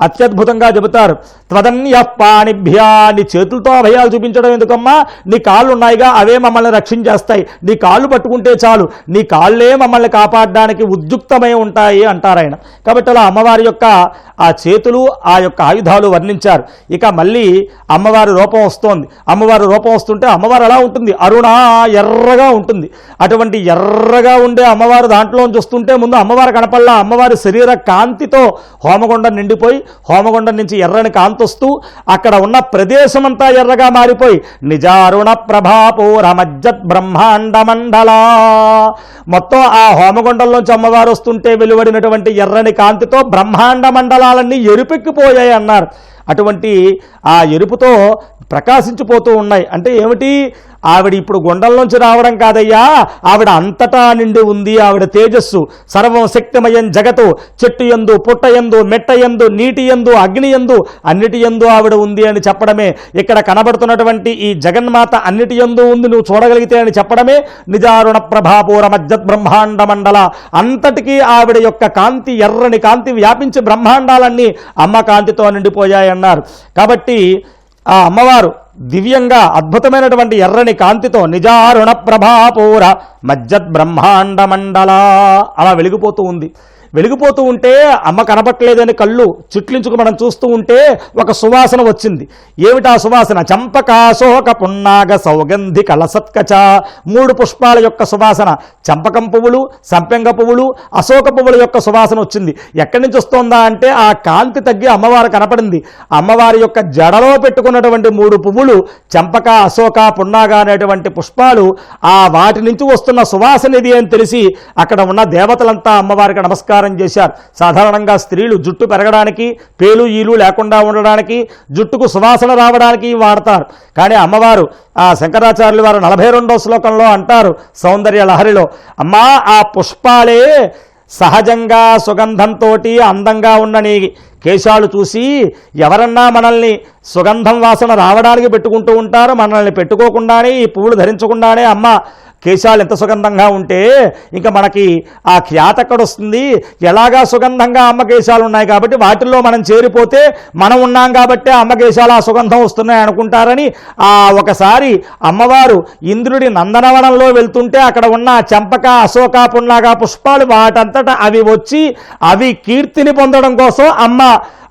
అత్యద్భుతంగా చెబుతారు. త్వదన్య పాణిభ్యా, నీ చేతులతో అభయాలు చూపించడం ఎందుకమ్మా, నీ కాళ్ళు ఉన్నాయిగా అవే మమ్మల్ని రక్షించేస్తాయి, నీ కాళ్ళు పట్టుకుంటే చాలు, నీ కాళ్ళే మమ్మల్ని కాపాడడానికి ఉద్యుక్తమై ఉంటాయి అంటారు ఆయన. కాబట్టి అలా అమ్మవారి యొక్క ఆ చేతులు, ఆ యొక్క ఆయుధాలు వర్ణించారు. ఇక మళ్ళీ అమ్మవారి రూపం వస్తోంది. అమ్మవారి రూపం వస్తుంటే అమ్మవారు ఎలా ఉంటుంది, అరుణా, ఎర్రగా ఉంటుంది. అటువంటి ఎర్రగా ఉండే అమ్మవారు దాంట్లోంచి వస్తుంటే ముందు అమ్మవారు కనపల్లా, అమ్మవారి శరీర కాంతితో హోమగుండం నిండిపోయి హోమగుండం నుంచి ఎర్రని కాంతి వస్తూ అక్కడ ఉన్న ప్రదేశం అంతా ఎర్రగా మారిపోయి నిజారుణ ప్రభాపూర మజ్జత్ బ్రహ్మాండ మండల, మొత్తం ఆ హోమగుండంలోంచి అమ్మవారు వస్తుంటే వెలువడినటువంటి ఎర్రని కాంతితో బ్రహ్మాండ మండలాలన్నీ ఎరుపెక్కిపోయాయి అన్నారు. అటువంటి ఆ ఎరుపుతో ప్రకాశించిపోతూ ఉన్నాయి. అంటే ఏమిటి, ఆవిడ ఇప్పుడు గుండంలోంచి రావడం కాదయ్యా, ఆవిడ అంతటా నిండి ఉంది. ఆవిడ తేజస్సు సర్వం శక్తిమయం జగత్తు, చెట్టు యందు, పుట్ట యందు, మెట్ట యందు, నీటి యందు, అగ్ని యందు, అన్నిటి యందు ఆవిడ ఉంది అని చెప్పడమే. ఇక్కడ కనబడుతున్నటువంటి ఈ జగన్మాత అన్నిటి యందు ఉంది, నువ్వు చూడగలిగితే అని చెప్పడమే నిజారుణ ప్రభాపూర మజ్జత్ బ్రహ్మాండ మండల. అంతటికీ ఆవిడ యొక్క కాంతి, ఎర్రని కాంతి వ్యాపించి బ్రహ్మాండాలన్నీ అమ్మ కాంతితో నిండిపోయాయన్నారు. కాబట్టి ఆ అమ్మవారు దివ్యంగా అద్భుతమైనటువంటి ఎర్రని కాంతితో నిజారుణ ప్రభాపూర మజ్జత్ బ్రహ్మాండ మండల అలా వెలిగిపోతూ ఉంది. వెలిగిపోతూ ఉంటే అమ్మ కనపట్లేదని కళ్ళు చిట్లించుకు మనం చూస్తూ ఉంటే ఒక సువాసన వచ్చింది. ఏమిటా సువాసన, చంపకాశోక పున్నాగ సౌగంధి కలసత్కచ, 3 పుష్పాల యొక్క సువాసన, చంపకం పువ్వులు, సంపెంగ పువ్వులు, అశోక పువ్వుల యొక్క సువాసన వచ్చింది. ఎక్కడి నుంచి వస్తుందా అంటే ఆ కాంతి తగ్గి అమ్మవారు కనపడింది. అమ్మవారి యొక్క జడలో పెట్టుకున్నటువంటి 3 పువ్వులు చంపక, అశోక, పున్నాగ అనేటువంటి పుష్పాలు, ఆ వాటి నుంచి వస్తున్న సువాసన ఇది అని తెలిసి అక్కడ ఉన్న దేవతలంతా అమ్మవారికి నమస్కారం చేశారు. సాధారణంగా స్త్రీలు జుట్టు పెరగడానికి, పేలు ఈలు లేకుండా ఉండడానికి, జుట్టుకు సువాసన రావడానికి వాడతారు. కానీ అమ్మవారు ఆ శంకరాచార్యుల వారు 42వ శ్లోకంలో అంటారు సౌందర్య లహరిలో, అమ్మా ఆ పుష్పాలే సహజంగా సుగంధంతో అందంగా ఉన్న నీ కేశాలు చూసి ఎవరన్నా మనల్ని సుగంధం వాసన రావడానికి పెట్టుకుంటూ ఉంటారు, మనల్ని పెట్టుకోకుండానే ఈ పువ్వులు ధరించకుండానే అమ్మ కేశాలు ఎంత సుగంధంగా ఉంటే ఇంకా మనకి ఆ ఖ్యాత ఎక్కడ వస్తుంది, ఎలాగా సుగంధంగా అమ్మ కేశాలు ఉన్నాయి కాబట్టి వాటిల్లో మనం చేరిపోతే మనం ఉన్నాం కాబట్టి అమ్మ కేశాలు ఆ సుగంధం వస్తున్నాయి అనుకుంటారని ఆ ఒకసారి అమ్మవారు ఇంద్రుడి నందనవనంలో వెళ్తుంటే అక్కడ ఉన్న చంపక, అశోక, పున్నాగ పుష్పాలు వాటంతటా అవి వచ్చి అవి కీర్తిని పొందడం కోసం అమ్మ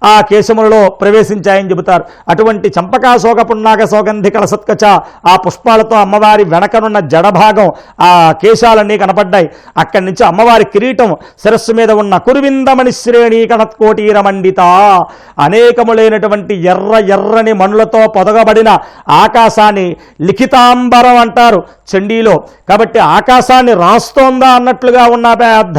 ఆ కేశములలో ప్రవేశించాయని చెబుతారు. అటువంటి చంపకా శోక పున్నాగ సౌగంధి కలసత్కచ ఆ పుష్పాలతో అమ్మవారి వెనకనున్న జడభాగం ఆ కేశాలన్నీ కనపడ్డాయి. అక్కడి నుంచి అమ్మవారి కిరీటం శిరస్సు మీద ఉన్న కురువిందమణి శ్రేణి కనత్కోటీర మండిత అనేకములైనటువంటి ఎర్రని మణులతో పొదగబడిన ఆకాశాన్ని లిఖితాంబరం అంటారు చండీలో. కాబట్టి ఆకాశాన్ని రాస్తోందా అన్నట్లుగా ఉన్న పెద్ద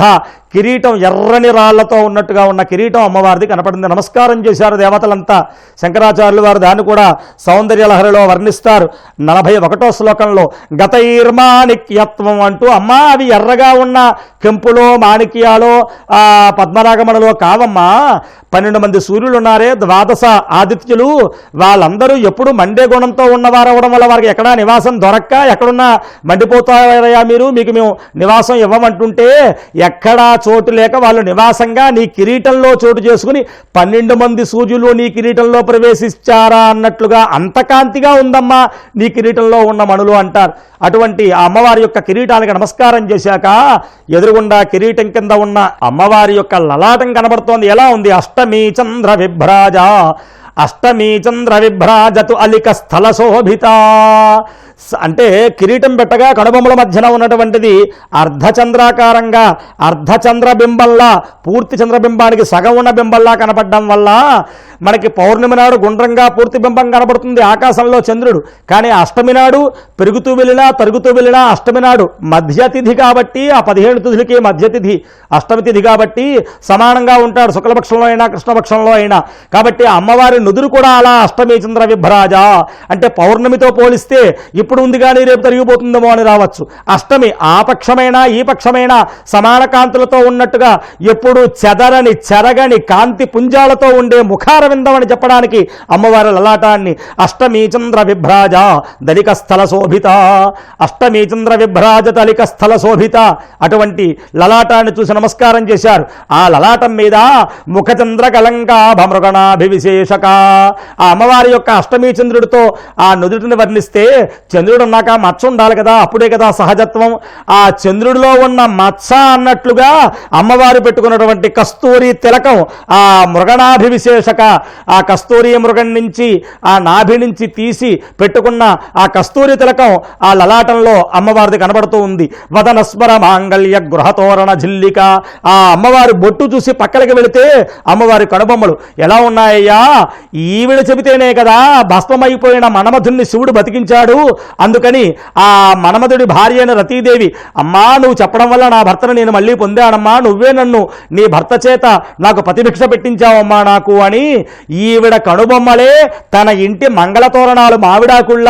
కిరీటం ఎర్రని రాళ్లతో ఉన్నట్టుగా ఉన్న కిరీటం అమ్మవారిది కనపడింది. నమస్కారం చేశారు దేవతలంతా. శంకరాచార్యులు వారు దాన్ని కూడా సౌందర్యలహరిలో వర్ణిస్తారు. 41వ శ్లోకంలో గతైర్మాణిక్యత్వం అంటూ అమ్మా అవి ఎర్రగా ఉన్న కెంపులో మాణిక్యాలో పద్మరాగమణలో కావమ్మా, 12 మంది సూర్యులు ఉన్నారే 12 ఆదిత్యులు, వాళ్ళందరూ ఎప్పుడు మండే గుణంతో ఉన్నవారు అవడం వల్ల వారికి ఎక్కడా నివాసం దొరక్క ఎక్కడున్నా మండిపోతారయ్యా మీరు, మీకు మేము నివాసం ఇవ్వమంటుంటే ఎక్కడా చోటు లేక వాళ్ళు నివాసంగా నీ కిరీటంలో చోటు చేసుకుని 12 మంది సూర్యులు నీ కిరీటంలో ప్రవేశించారా అన్నట్లుగా అంత కాంతిగా ఉందమ్మా నీ కిరీటంలో ఉన్న మణులు అంటారు. అటువంటి ఆ అమ్మవారి యొక్క కిరీటానికి నమస్కారం చేశాక ఎదురుగుండా కిరీటం కింద ఉన్న అమ్మవారి యొక్క లలాటం కనబడుతోంది. ఎలా ఉంది? అష్టమీ చంద్ర విభ్రాజ, అష్టమీ చంద్ర విభ్రాజతు అలిక స్థల శోభిత. అంటే కిరీటం పెట్టగా కనుబొమ్మల మధ్యన ఉన్నటువంటిది అర్ధచంద్రాకారంగా అర్ధచంద్రబింబంలా, పూర్తి చంద్రబింబానికి సగం ఉన్న బింబంలా కనపడడం వల్ల మనకి పౌర్ణమి నాడు గుండ్రంగా పూర్తి బింబం కనబడుతుంది ఆకాశంలో చంద్రుడు. కానీ అష్టమి నాడు పెరుగుతూ వెళ్ళినా తరుగుతూ వెళ్ళినా అష్టమి నాడు మధ్యతిథి కాబట్టి ఆ 17 తిథులకి మధ్యతిథి అష్టమి తిథి కాబట్టి సమానంగా ఉంటాడు, శుక్లపక్షంలో అయినా కృష్ణపక్షంలో అయినా. కాబట్టి అమ్మవారి నుదురు కూడా అలా అష్టమి చంద్ర విభ్రాజ అంటే పౌర్ణమితో పోలిస్తే ఇప్పుడు ఉంది కానీ రేపు తరిగిపోతుందేమో అని రావచ్చు. అష్టమి ఆ పక్షమైనా ఈ పక్షమైనా సమాన కాంతులతో ఉన్నట్టుగా ఎప్పుడు చెరగని కాంతి పుంజాలతో ఉండే ముఖారవిందం అని చెప్పడానికి అమ్మవారి లలాటాన్ని అష్టమీ చంద్ర విభ్రాజ దళిక స్థల శోభిత, అష్టమీ చంద్ర విభ్రాజ దళిక స్థల శోభిత అటువంటి లలాటాన్ని చూసి నమస్కారం చేశారు. ఆ లలాటం మీద ముఖచంద్ర కలంకాభమృగణాభివిశేషక ఆ అమ్మవారి యొక్క అష్టమీ చంద్రుడితో ఆ నుదుటిని వర్ణిస్తే చంద్రుడు ఉన్నాక మచ్చ ఉండాలి కదా, అప్పుడే కదా సహజత్వం. ఆ చంద్రుడిలో ఉన్న మచ్చ అన్నట్లుగా అమ్మవారు పెట్టుకున్నటువంటి కస్తూరి తిలకం ఆ మృగణాభివిశేషక ఆ కస్తూరి మృగం నుంచి ఆ నాభి నుంచి తీసి పెట్టుకున్న ఆ కస్తూరి తిలకం ఆ లలాటంలో అమ్మవారిది కనబడుతూ ఉంది. వదనస్మర మాంగళ్య గృహతోరణ జిల్లిక ఆ అమ్మవారి బొట్టు చూసి పక్కలకి వెళితే అమ్మవారి కనుబొమ్మలు ఎలా ఉన్నాయ్యా, ఈవిడ చెబితేనే కదా భస్మమైపోయిన మన్మధుణ్ణి శివుడు బతికించాడు. అందుకని ఆ మన్మధుడి భార్య అయిన రతీదేవి అమ్మా నువ్వు చెప్పడం వల్ల నా భర్తను నేను మళ్ళీ పొందానమ్మా, నువ్వే నన్ను నీ భర్త చేత నాకు ప్రతిభిక్ష పెట్టించావమ్మా నాకు అని ఈవిడ కనుబొమ్మలే తన ఇంటి మంగళతోరణాలు మావిడాకుళ్ళ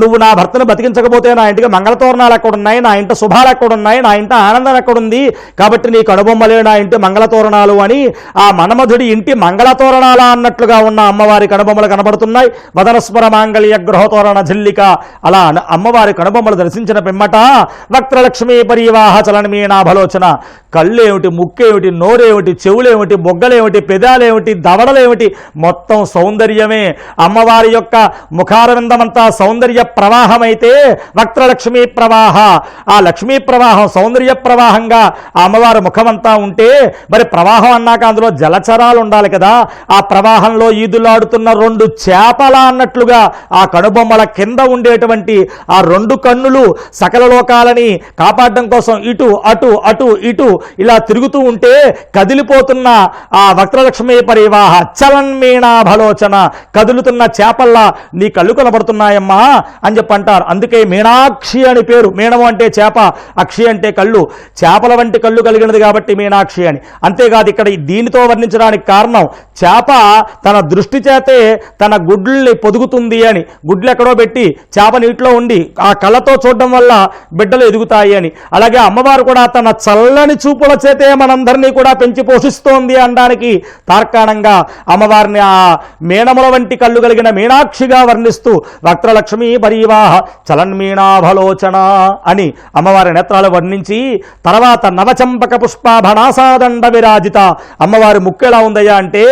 నువ్వు నా భర్తను బతికించకపోతే నా ఇంటికి మంగళతోరణాలు ఎక్కడున్నాయి, నా ఇంటి శుభాలు ఎక్కడున్నాయి, నా ఇంటి ఆనందం ఎక్కడుంది, కాబట్టి నీ కనుబొమ్మలే నా ఇంటి మంగళతోరణాలు అని ఆ మన్మధుడి ఇంటి మంగళతోరణాల అన్నట్లుగా ఉన్న అమ్మవారి కనుబొమ్మలు కనబడుతున్నాయి. వదనస్మర మాంగళ్య గృహతోరణ జిల్లిక అలా అమ్మవారి కనుబొమ్మలు దర్శించిన పిమ్మట వక్త్రలక్ష్మీ పరివాహ చలనమీనాభలోచన కళ్ళేమిటి, ముక్కేమిటి, నోరేమిటి, చెవులేమిటి, బొగ్గలేమిటి, పెదాలేమిటి, దవడలేమిటి మొత్తం సౌందర్యమే. అమ్మవారి యొక్క ముఖారవిందమంతా సౌందర్య ప్రవాహమైతే వక్త్రలక్ష్మీ ప్రవాహ ఆ లక్ష్మీ ప్రవాహం సౌందర్య ప్రవాహంగా ఆ అమ్మవారి ముఖమంతా ఉంటే మరి ప్రవాహం అన్నాక అందులో జలచరాలు ఉండాలి కదా. ఆ ప్రవాహంలో ఈదులాడుతున్న 2 చేపల అన్నట్లుగా ఆ కనుబొమ్మల కింద ఉండేటువంటి ఆ 2 కన్నులు సకల లోకాలని కాపాడడం కోసం ఇటు అటు అటు ఇటు ఇలా తిరుగుతూ ఉంటే కదిలిపోతున్న ఆ వక్త్రలక్ష్మీ పరివాహ చలన్మీనాభలోచన కదులుతున్న చేపల్లా నీ కళ్ళు కనబడుతున్నాయమ్మా అని చెప్పంటారు. అందుకే మీనాక్షి అని పేరు. మీనము అంటే చేప, అక్షి అంటే కళ్ళు, చేపల వంటి కళ్ళు కలిగినది కాబట్టి మీనాక్షి అని. అంతేకాదు ఇక్కడ దీనితో వర్ణించడానికి కారణం చేప తన దృష్టి చేతే తన గుడ్లని పొదుగుతుంది అని. గుడ్లు ఎక్కడో పెట్టి చేప నీటిలో ఉండి ఆ కళ్ళతో చూడడం వల్ల బిడ్డలు ఎదుగుతాయి అని. అలాగే అమ్మవారు కూడా తన చల్లని చూపుల చేతే మనందరినీ కూడా పెంచి పోషిస్తోంది అనడానికి తార్కాణంగా అమ్మవారిని ఆ మీనముల వంటి కళ్ళు కలిగిన మీనాక్షిగా వర్ణిస్తూ వక్త్రలక్ష్మీ పరివాహ చలన్మీనాభలోచన అని అమ్మవారి నేత్రాలు వర్ణించి తర్వాత నవచంపక పుష్పాభనాసాదండ విరాజిత అమ్మవారి ముక్కు ఎలా ఉందయ్యా అంటే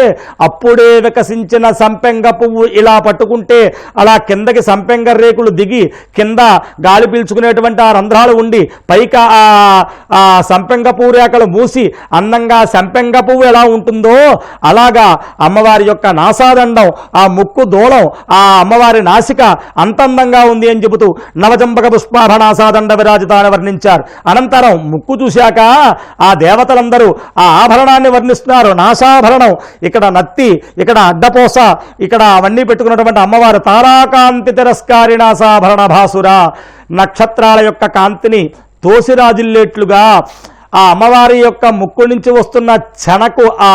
అప్పుడే వికసించిన సంపెంగ పువ్వు ఇలా పట్టుకుంటే అలా కిందకి సంపెంగ రేకులు దిగి కింద గాలి పీల్చుకునేటువంటి ఆ రంధ్రాలు ఉండి పైకి ఆ సంపెంగ పువ్వు రేఖలు మూసి అందంగా సంపెంగ పువ్వు ఎలా ఉంటుందో అలాగా అమ్మవారి అమ్మవారి యొక్క నాసాదండం, ఆ ముక్కు దూలం, ఆ అమ్మవారి నాసిక అంతందంగా ఉంది అని చెబుతూ నవచంపక పుష్పాభ నాసాదండ విరాజితాన్ని వర్ణించారు. అనంతరం ముక్కు చూశాక ఆ దేవతలందరూ ఆ ఆభరణాన్ని వర్ణిస్తున్నారు. నాసాభరణం, ఇక్కడ నత్తి, ఇక్కడ అడ్డపోస, ఇక్కడ అవన్నీ పెట్టుకున్నటువంటి అమ్మవారు తారాకాంతి తిరస్కారి నాసాభరణ భాసుర, నక్షత్రాల యొక్క కాంతిని తోసిరాజిల్లేట్లుగా ఆ అమ్మవారి యొక్క ముక్కు నుంచి వస్తున్న చెనకు ఆ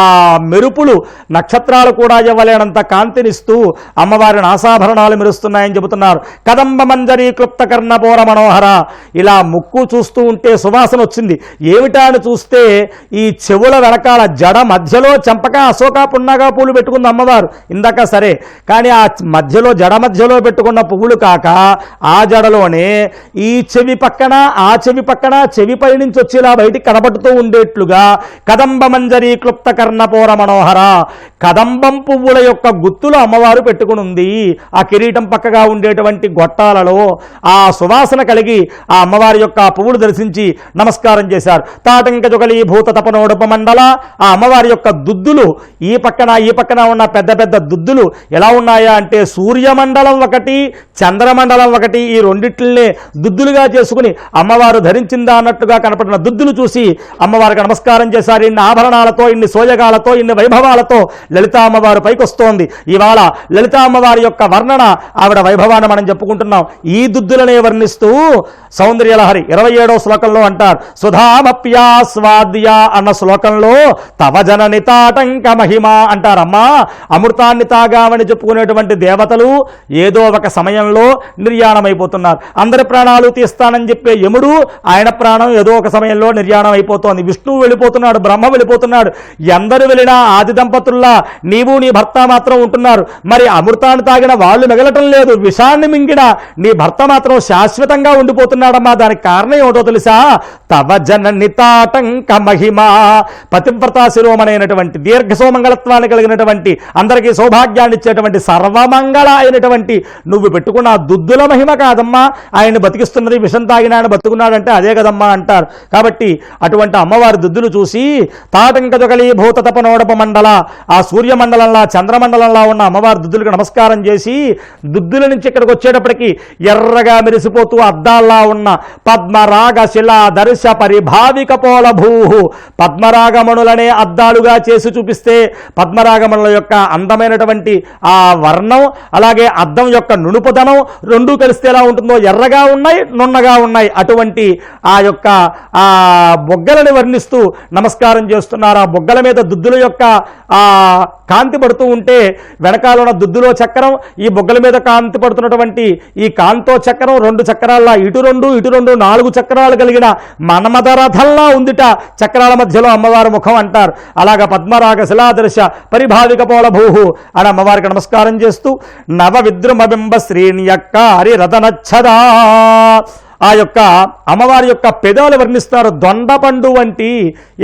మెరుపులు నక్షత్రాలు కూడా ఇవ్వలేనంత కాంతినిస్తూ అమ్మవారి నాసాభరణాలు మెరుస్తున్నాయని చెబుతున్నారు. కదంబ మంజరి క్లుప్త కర్ణపూర మనోహర, ఇలా ముక్కు చూస్తూ ఉంటే సువాసన వచ్చింది. ఏమిటా అని చూస్తే ఈ చెవుల వెనకాల జడ మధ్యలో చంపక అశోక పున్నగా పూలు పెట్టుకుంది అమ్మవారు ఇందాక. సరే, కానీ ఆ మధ్యలో జడ మధ్యలో పెట్టుకున్న పువ్వులు కాక ఆ జడలోనే ఈ చెవి పక్కన ఆ చెవి పక్కన చెవిపై నుంచి వచ్చి ఇలా బయటికి కనబడుతూ ఉండేట్లుగా కదంబ మంజరి క్లుప్త కర్ణపూర మనోహర, కదంబం పువ్వుల యొక్క గుత్తులు అమ్మవారు పెట్టుకుని ఉంది. ఆ కిరీటం పక్కగా ఉండేటువంటి గొట్టాలలో ఆ సువాసన కలిగి ఆ అమ్మవారి యొక్క పువ్వులు దర్శించి నమస్కారం చేశారు. తాటంక జుగలి భూత తపనోడప మండల, ఆ అమ్మవారి యొక్క దుద్దులు ఈ పక్కన ఉన్న పెద్ద పెద్ద దుద్దులు ఎలా ఉన్నాయా అంటే సూర్యమండలం ఒకటి, చంద్రమండలం ఒకటి, ఈ రెండిట్లనే దుద్దులుగా చేసుకుని అమ్మవారు ధరించిందా అన్నట్టుగా కనపడిన దుద్దులు చూసి అమ్మవారికి నమస్కారం చేశారు. ఇన్ని ఆభరణాలతో, ఇన్ని సోయగాలతో, ఇన్ని వైభవాలతో లలితా అమ్మవారు పైకొస్తోంది. ఇవాళ లలితా అమ్మవారి యొక్క వర్ణన, ఆవిడ వైభవాన్ని మనం చెప్పుకుంటున్నాం. ఈ దుద్దులనే వర్ణిస్తూ సౌందర్యలహరి 27వ శ్లోకంలో అంటారు, సుధామప్యాస్వాద్య అన్న శ్లోకంలో తవ జనని తాటంక మహిమ అంటారమ్మా. అమృతాన్ని తాగామని చెప్పుకునేటువంటి దేవతలు ఏదో ఒక సమయంలో నిర్యాణమైపోతున్నారు. అందరి ప్రాణాలు తీస్తానని చెప్పే యముడు, ఆయన ప్రాణం ఏదో ఒక సమయంలో నిర్యాణం అయిపోతోంది. విష్ణువు వెళ్ళిపోతున్నాడు, బ్రహ్మ వెళ్ళిపోతున్నాడు. ఎందరు వెళ్ళినా ఆది దంపతుల్లా నీవు నీ భర్త మాత్రం ఉంటున్నారు. మరి అమృతాన్ని తాగిన వాళ్ళు మిగలటం లేదు, విషాన్ని మింగిన నీ భర్త మాత్రం శాశ్వతంగా ఉండిపోతున్నాడమ్మా. దానికి కారణం ఏమిటో తెలుసా? తవ జనని తాటంక మహిమ, పతివ్రతా శిరోమణైనటువంటి దీర్ఘ సోమంగళత్వాన్ని కలిగినటువంటి అందరికీ సౌభాగ్యాన్ని ఇచ్చేటువంటి సర్వమంగళ అయినటువంటి నువ్వు పెట్టుకున్న దుద్దుల మహిమ కాదమ్మా ఆయన్ని బతికిస్తున్నది. విషం తాగిన ఆయన బతుకున్నాడంటే అదే కదమ్మా అంటారు. కాబట్టి అటువంటి అమ్మవారి దుద్దులు చూసి తాటంక జొగలి భూత తపనోడప మండల, ఆ సూర్యమండలంలా చంద్రమండలంలా ఉన్న అమ్మవారి దుద్దులకు నమస్కారం చేసి దుద్దుల నుంచి ఇక్కడికి వచ్చేటప్పటికి ఎర్రగా మెరిసిపోతూ అద్దాల్లా ఉన్న పద్మరాగ శిలా దర్శ పరిభావిక పోలభూ, పద్మరాగమణులనే అద్దాలుగా చేసి చూపిస్తే పద్మరాగమణుల యొక్క అందమైనటువంటి ఆ వర్ణం, అలాగే అద్దం యొక్క నునుపుదనం రెండూ కలిస్తే ఎలా ఉంటుందో ఎర్రగా ఉన్నాయి, నున్నగా ఉన్నాయి. అటువంటి ఆ యొక్క ఆ బొగ్గలని వర్ణిస్తూ నమస్కారం చేస్తున్నారు. ఆ బొగ్గల మీద దుద్దుల యొక్క ఆ కాంతి పడుతూ ఉంటే వెనకాల ఉన్న దుద్దులో చక్రం, ఈ బొగ్గల మీద కాంతి పడుతున్నటువంటి ఈ కాంతో చక్రం, రెండు చక్రాల ఇటు రెండు 4 చక్రాలు కలిగిన మన్మథరథంలా ఉందిట చక్రాల మధ్యలో అమ్మవారి ముఖం అంటారు. అలాగా పద్మరాగ శిలాదర్శ పరిభావిక పోలభూహు అని అమ్మవారికి నమస్కారం చేస్తూ నవ విద్రుమబింబ శ్రీణ్యక్కారి రతనచ్చదా, ఆ యొక్క అమ్మవారి యొక్క పెదాలు వర్ణిస్తారు. దొండపండు వంటి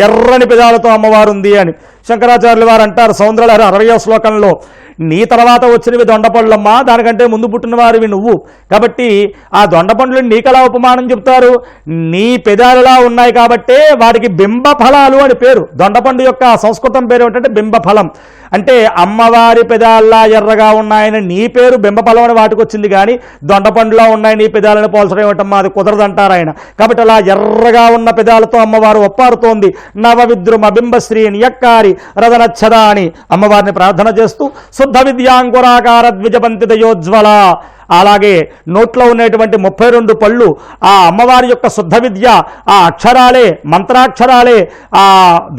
ఎర్రని పెదాలతో అమ్మవారు ఉంది అని శంకరాచార్యుల వారు అంటారు సౌందర్యలహరి 60వ శ్లోకంలో. నీ తర్వాత వచ్చినవి దొండపండ్లమ్మా, దానికంటే ముందు పుట్టిన వారివి నువ్వు. కాబట్టి ఆ దొండపండ్లు నీకలా ఉపమానం చెప్తారు, నీ పెదాలలా ఉన్నాయి కాబట్టే వాటికి బింబఫలాలు అని పేరు. దొండపండు యొక్క సంస్కృతం పేరు ఏమిటంటే బింబఫలం. అంటే అమ్మవారి పెదాల్లా ఎర్రగా ఉన్నాయని నీ పేరు బింబఫలం అని వాటికి వచ్చింది, కానీ దొండపండులా ఉన్నాయి నీ పెదాలను పోల్చడం ఏమిటమ్మా, అది కుదరదంటారు ఆయన. కాబట్టి అలా ఎర్రగా ఉన్న పెదాలతో అమ్మవారు ఒప్పారుతోంది. నవ విద్రుమ బింబశ్రీ నియక్కారి రథనచ్చదా అని అమ్మవారిని ప్రార్థన చేస్తూ శుద్ధ విద్యాంకురాకార ద్విజపంతి దయోజ్వల, అలాగే నోట్లో ఉన్నటువంటి 32 పళ్ళు ఆ అమ్మవారి యొక్క శుద్ధ విద్య, ఆ అక్షరాలే మంత్రాక్షరాలే ఆ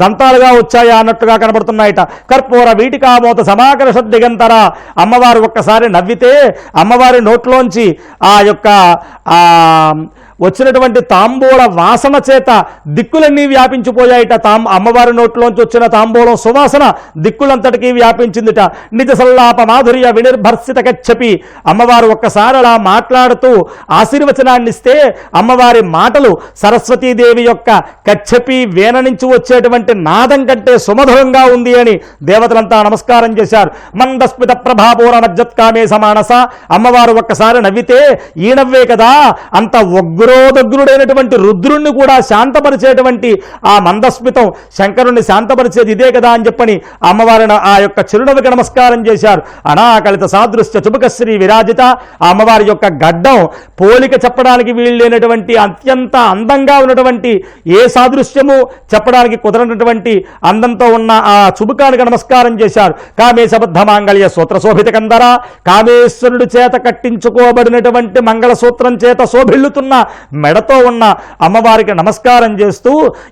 దంతాలుగా వచ్చాయా అన్నట్టుగా కనబడుతున్నాయట. కర్పూర వీటికామోత సమాకర్ష దిగంతర, అమ్మవారు ఒక్కసారి నవ్వితే అమ్మవారి నోట్లోంచి ఆ యొక్క వచ్చినటువంటి తాంబూల వాసన చేత దిక్కులన్నీ వ్యాపించిపోయాయిట. అమ్మవారి నోట్లోంచి వచ్చిన తాంబూలం సువాసన దిక్కులంతటికీ వ్యాపించిందిట. నిజ సల్లాప మాధుర్య వినిర్భర్సిత కచ్చపి, అమ్మవారు ఒక్కసారి అలా మాట్లాడుతూ ఆశీర్వచనాన్ని ఇస్తే అమ్మవారి మాటలు సరస్వతీదేవి యొక్క కచ్చపి వీణ నుంచి వచ్చేటువంటి నాదం కంటే సుమధురంగా ఉంది అని దేవతలంతా నమస్కారం చేశారు. మందస్మిత ప్రభాపూర మజ్జత్కామే సమానస, అమ్మవారు ఒక్కసారి నవ్వితే ఈ నవ్వే కదా అంత ఒగ్గు ఉగ్రోదగ్రుడైనటువంటి రుద్రుణ్ణి కూడా శాంతపరిచేటువంటి ఆ మందస్మితం శంకరుణ్ణి శాంతపరిచేది ఇదే కదా అని చెప్పని అమ్మవారిని ఆ యొక్క చిరునవ్వుకి నమస్కారం చేశారు. అనాకలిత సాదృశ్య చుబుకశ్రీ విరాజిత. ఆ అమ్మవారి యొక్క గడ్డం పోలిక చెప్పడానికి వీళ్ళైనటువంటి అత్యంత అందంగా ఉన్నటువంటి ఏ సాదృశ్యము చెప్పడానికి కుదరనటువంటి అందంతో ఉన్న ఆ చుబుకానికి నమస్కారం చేశారు. కామేశబద్ధ మాంగళ్య సూత్ర శోభిత కందర. కామేశ్వరుడు చేత కట్టించుకోబడినటువంటి మంగళసూత్రం చేత శోభిల్లుతున్న మెడతో ఉన్న అమ్మవారికి నమస్కారం చేస్తూ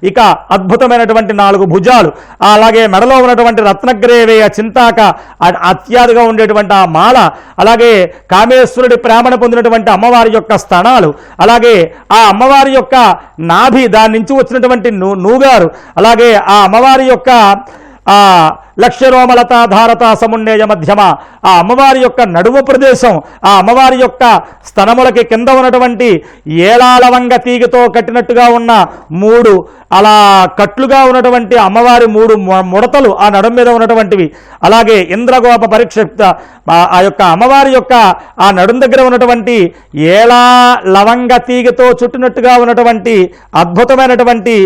ఇక అద్భుతమైనటువంటి 4 భుజాలు, అలాగే మెడలో ఉన్నటువంటి రత్నగ్రేవేయ చింతాక అత్యాదిగా ఉండేటువంటి ఆ మాల, అలాగే కామేశ్వరుడి ప్రేమను పొందినటువంటి అమ్మవారి యొక్క స్తనాలు, అలాగే ఆ అమ్మవారి యొక్క నాభి, దాని నుంచి వచ్చినటువంటి నూగారు, అలాగే ఆ అమ్మవారి యొక్క ఆ లక్ష్యరోమలత ధారత సమున్నేయ మధ్యమ, ఆ అమ్మవారి యొక్క నడుము ప్రదేశం, ఆ అమ్మవారి యొక్క స్తనములకి కింద ఉన్నటువంటి ఏలాలవంగ తీగతో కట్టినట్టుగా ఉన్న 3 అలా కట్లుగా ఉన్నటువంటి అమ్మవారి 3 ముడతలు ఆ నడుము మీద ఉన్నటువంటివి, అలాగే ఇంద్రగోప పరిక్షిప్త ఆ యొక్క అమ్మవారి యొక్క ఆ నడుము దగ్గర ఉన్నటువంటి ఏలా లవంగ తీగతో చుట్టినట్టుగా ఉన్నటువంటి అద్భుతమైనటువంటి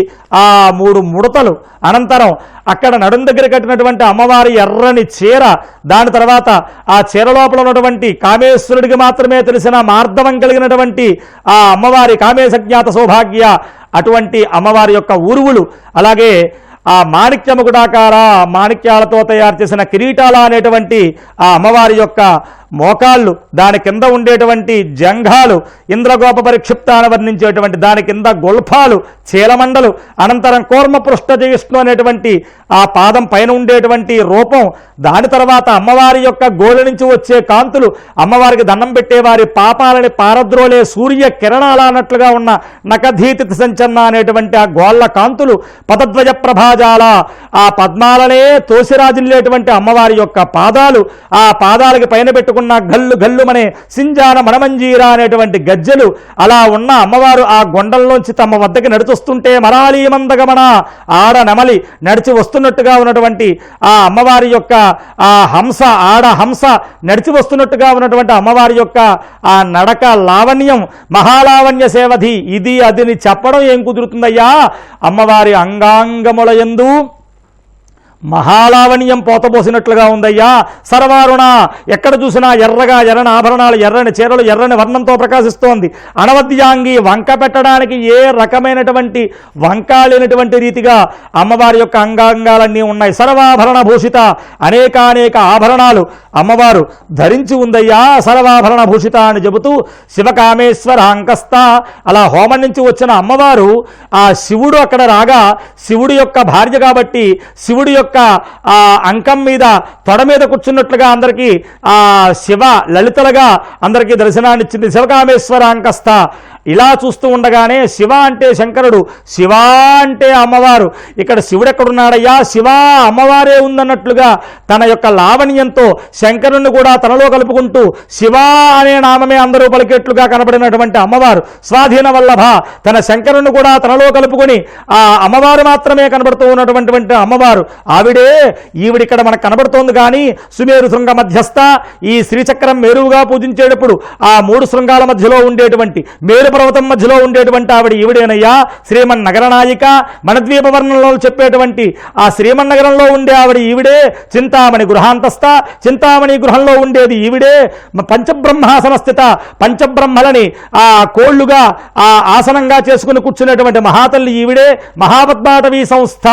ఆ 3 ముడతలు, అనంతరం అక్కడ నడుము దగ్గర కట్టినటువంటి అమ్మవారి ఎర్రని చీర, దాని తర్వాత ఆ చీర లోపల ఉన్నటువంటి కామేశ్వరుడికి మాత్రమే తెలిసిన మార్ధవం కలిగినటువంటి ఆ అమ్మవారి కామేశజ్ఞాత సౌభాగ్య అటువంటి అమ్మవారి యొక్క ఊరువులు, అలాగే ఆ మాణిక్యముకుడాకార మాణిక్యాలతో తయారు చేసిన కిరీటాల అనేటువంటి ఆ అమ్మవారి యొక్క మోకాళ్ళు, దాని కింద ఉండేటువంటి జంఘాలు, ఇంద్రగోప పరిక్షిప్తాన్ని వర్ణించేటువంటి దాని కింద గొల్ఫాలు, చీలమండలు, అనంతరం కూర్మపృష్ఠ జయిష్ణు అనేటువంటి ఆ పాదం పైన ఉండేటువంటి రూపం, దాని తర్వాత అమ్మవారి యొక్క గోళ్ళ నుంచి వచ్చే కాంతులు, అమ్మవారికి దండం పెట్టేవారి పాపాలని పారద్రోలే సూర్య కిరణాల అన్నట్లుగా ఉన్న నఖధీతి సంచన్న అనేటువంటి ఆ గోళ్ళ కాంతులు, పదద్వయ ప్రభాజాల ఆ పద్మాలనే తోసిరాజిల్లేటువంటి అమ్మవారి యొక్క పాదాలు, ఆ పాదాలకి పైన పెట్టుకున్న గల్లు గల్లుమనే సింజాన మణమంజీరా అనేటువంటి గజ్జెలు, అలా ఉన్న అమ్మవారు ఆ గొండల్లోంచి తమ వద్దకి నడుచొస్తుంటే మరాళీ మందగమన ఆడ నమలి నడిచి వస్తున్నట్టుగా ఉన్నటువంటి ఆ అమ్మవారి యొక్క ఆ హంస, ఆడ హంస నడిచి వస్తున్నట్టుగా ఉన్నటువంటి అమ్మవారి యొక్క ఆ నడక లావణ్యం మహాలావణ్య సేవధి. ఇది అదిని చెప్పడం ఏం కుదురుతుందయ్యా? అమ్మవారి అంగాంగముల యందు మహాలావణ్యం పోతపోసినట్లుగా ఉందయ్యా. సర్వారుణ ఎక్కడ చూసినా ఎర్రగా ఎర్రని ఆభరణాలు, ఎర్రని చీరలు, ఎర్రని వర్ణంతో ప్రకాశిస్తోంది. అనవద్యాంగి వంక పెట్టడానికి ఏ రకమైనటువంటి వంక లేనటువంటి రీతిగా అమ్మవారి యొక్క అంగాంగాలన్నీ ఉన్నాయి. సర్వాభరణ భూషిత, అనేకానేక ఆభరణాలు అమ్మవారు ధరించి ఉందయ్యా. సర్వాభరణ భూషిత అని చెబుతూ శివకామేశ్వర అంకస్త, అలా హోమం నుంచి వచ్చిన అమ్మవారు ఆ శివుడు అక్కడ రాగా, శివుడి యొక్క భార్య కాబట్టి శివుడి యొక్క ఆ అంకం మీద తొడ మీద కూర్చున్నట్లుగా అందరికీ ఆ శివ లలితలుగా అందరికీ దర్శనాన్నిచ్చింది. శివకామేశ్వర అంకస్త. ఇలా చూస్తూ ఉండగానే శివ అంటే శంకరుడు, శివ అంటే అమ్మవారు. ఇక్కడ శివుడు ఎక్కడున్నాడయ్యా? శివ అమ్మవారే ఉందన్నట్లుగా తన యొక్క లావణ్యంతో శంకరుణ్ణి కూడా తనలో కలుపుకుంటూ శివ అనే నామమే అందరూ పలికేట్లుగా కనబడినటువంటి అమ్మవారు స్వాధీన వల్లభ, తన శంకరుణ్ణి కూడా తనలో కలుపుకొని ఆ అమ్మవారు మాత్రమే కనబడుతూ ఉన్నటువంటి అమ్మవారు ఆవిడే. ఈవిడిక్కడ మనకు కనబడుతోంది. కానీ సుమేరు శృంగ మధ్యస్థ, ఈ శ్రీచక్రం మేరువుగా పూజించేటప్పుడు ఆ 3 శృంగాల మధ్యలో ఉండేటువంటి మేరు పర్వతం మధ్యలో ఉండేటువంటి ఆవిడ ఈవిడేనయ్యా. శ్రీమన్నగర నాయిక, మనద్వీప వర్ణంలో చెప్పేటువంటి ఆ శ్రీమన్నగరంలో ఉండే ఆవిడ ఈవిడే. చింతామణి గృహాంతస్థ, చింతామణి గృహంలో ఉండేది ఈవిడే. పంచబ్రహ్మాసన స్థిత, పంచబ్రహ్మలని ఆ కోళ్లుగా ఆ ఆసనంగా చేసుకుని కూర్చునేటువంటి మహాతల్లి ఈవిడే. మహాపద్మాటవీ సంస్థ,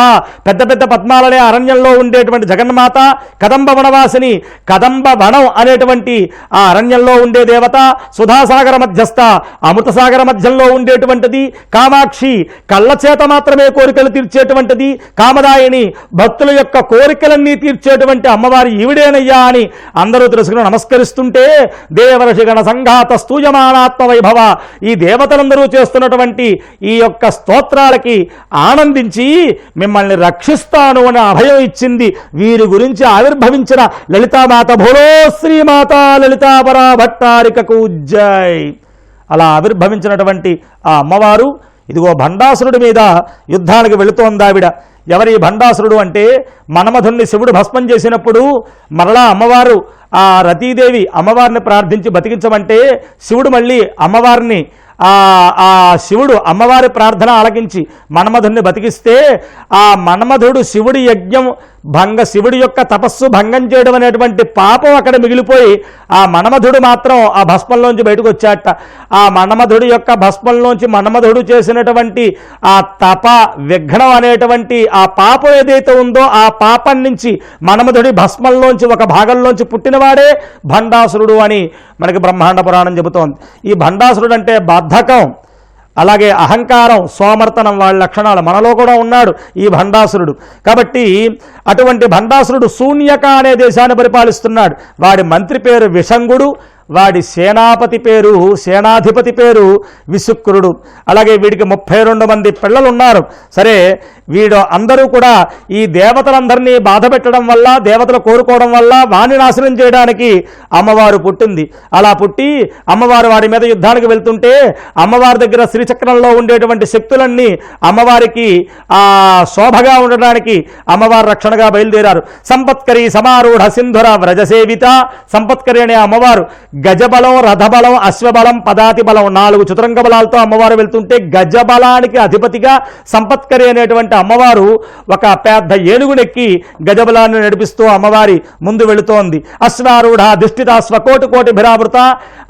పెద్ద పెద్ద పద్మాలనే అరణ్యంలో ఉండేటువంటి జగన్మాత. కదంబ వనవాసిని, కదంబ వనం అనేటువంటి ఆ అరణ్యంలో ఉండే దేవత. సుధాసాగర మధ్యస్థ, అమృతసాగర మధ్యంలో ఉండేటువంటిది. కామాక్షి, కళ్ళ చేత మాత్రమే కోరికలు తీర్చేటువంటిది. కామదాయిని, భక్తుల యొక్క కోరికలన్నీ తీర్చేటువంటి అమ్మవారి ఈవిడేనయ్యా అని అందరూ తెలుసుకుని నమస్కరిస్తుంటే దేవర్షిగణ సంఘాత స్తూయమానాత్మ వైభవ, ఈ దేవతలందరూ చేస్తున్నటువంటి ఈ యొక్క స్తోత్రాలకి ఆనందించి మిమ్మల్ని రక్షిస్తాను అని అభయం ఇచ్చింది. వీరి గురించి ఆవిర్భవించిన లలితామాత. భోలో శ్రీమాత లలితాపరా భట్టారికకు జై. అలా ఆవిర్భవించినటువంటి ఆ అమ్మవారు ఇదిగో భండాసురుడి మీద యుద్ధానికి వెళుతోంది ఆవిడ. ఎవరి భండాసురుడు అంటే మన్మధుణ్ణి శివుడు భస్మం చేసినప్పుడు మరలా అమ్మవారు ఆ రతీదేవి అమ్మవారిని ప్రార్థించి బతికించమంటే శివుడు మళ్ళీ అమ్మవారిని ఆ శివుడు అమ్మవారి ప్రార్థన ఆలకించి మన్మధుడిని బతికిస్తే ఆ మన్మధుడు శివుడి యజ్ఞం శివుడి యొక్క తపస్సు భంగం చేయడం అనేటువంటి పాపం అక్కడ మిగిలిపోయి ఆ మన్మధుడు మాత్రం ఆ భస్మంలోంచి బయటకు వచ్చాట. ఆ మన్మధుడి యొక్క భస్మంలోంచి మన్మధుడు చేసినటువంటి ఆ తప విఘ్నం అనేటువంటి ఆ పాపం ఏదైతే ఉందో ఆ పాపం నుంచి మన్మధుడి భస్మంలోంచి ఒక భాగంలోంచి పుట్టినవాడే భండాసురుడు అని మనకి బ్రహ్మాండ పురాణం చెబుతోంది. ఈ భండాసురుడు అంటే బద్ధకం, అలాగే అహంకారం, సోమర్తనం వాళ్ళ లక్షణాలు మనలో కూడా ఉన్నాడు ఈ భండాసురుడు. కాబట్టి అటువంటి భండాసురుడు శూన్యక అనే దేశాన్ని పరిపాలిస్తున్నాడు. వాడి మంత్రి పేరు విషంగుడు, వాడి సేనాధిపతి పేరు విశుక్రుడు. అలాగే వీడికి 32 మంది పిల్లలు ఉన్నారు. సరే, వీడు అందరూ కూడా ఈ దేవతలందరినీ బాధ పెట్టడం వల్ల, దేవతలు కోరుకోవడం వల్ల వాణ్ణి నాశనం చేయడానికి అమ్మవారు పుట్టింది. అలా పుట్టి అమ్మవారు వాడి మీద యుద్ధానికి వెళ్తుంటే అమ్మవారి దగ్గర శ్రీచక్రంలో ఉండేటువంటి శక్తులన్నీ అమ్మవారికి శోభగా ఉండడానికి అమ్మవారి రక్షణగా బయలుదేరారు. సంపత్కరి సమారూఢ సింధుర వ్రజసేవిత. సంపత్కరి అనే అమ్మవారు గజబలం, రథబలం, అశ్వబలం, పదాతి బలం 4 చతురంగ బలాలతో అమ్మవారు వెళ్తుంటే గజబలానికి అధిపతిగా సంపత్కరి అనేటువంటి అమ్మవారు ఒక పెద్ద ఏనుగునెక్కి గజబలాన్ని నడిపిస్తూ అమ్మవారి ముందు వెళుతోంది. అశ్వారూఢ దిష్టిత స్వకోటి కోటి భిరావృత.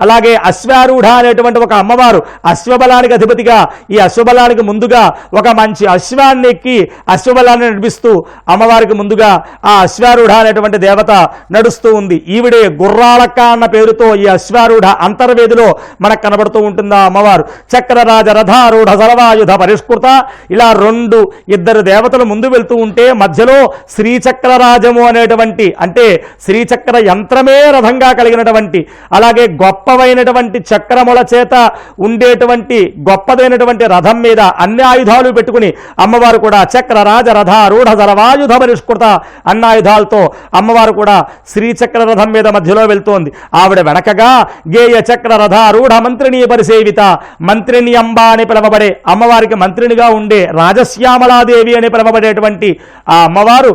అలాగే అశ్వారూఢ అనేటువంటి ఒక అమ్మవారు అశ్వబలానికి అధిపతిగా ఈ అశ్వబలానికి ముందుగా ఒక మంచి అశ్వాన్ని ఎక్కి అశ్వబలాన్ని నడిపిస్తూ అమ్మవారికి ముందుగా ఆ అశ్వారూఢ అనేటువంటి దేవత నడుస్తూ ఉంది. ఈవిడే గుర్రాలక్క అన్న పేరుతో ఈ అశ్వారూఢ అంతర్వేదిలో మనకు కనబడుతూ ఉంటుందా అమ్మవారు. చక్రరాజ రథారూఢ సర్వాయుధ పరిష్కృత. ఇలా 2 దేవతలు ముందు వెళ్తూ ఉంటే మధ్యలో శ్రీచక్రరాజము అనేటువంటి, అంటే శ్రీచక్ర యంత్రమే రథంగా కలిగినటువంటి, అలాగే గొప్పవైనటువంటి చక్రముల చేత ఉండేటువంటి గొప్పదైనటువంటి రథం మీద అన్ని ఆయుధాలు పెట్టుకుని అమ్మవారు కూడా చక్రరాజ రథారూఢ సర్వాయుధ పరిష్కృత అన్న ఆయుధాలతో అమ్మవారు కూడా శ్రీచక్ర రథం మీద మధ్యలో వెళ్తోంది. ఆవిడ వెనకగా గేయ చక్ర రథారూఢ మంత్రిని పరిసేవిత. మంత్రిని అంబ అని పిలవబడే అమ్మవారికి మంత్రినిగా ఉండే రాజశ్యామలాదేవి అని పిలవబడేటువంటి ఆ అమ్మవారు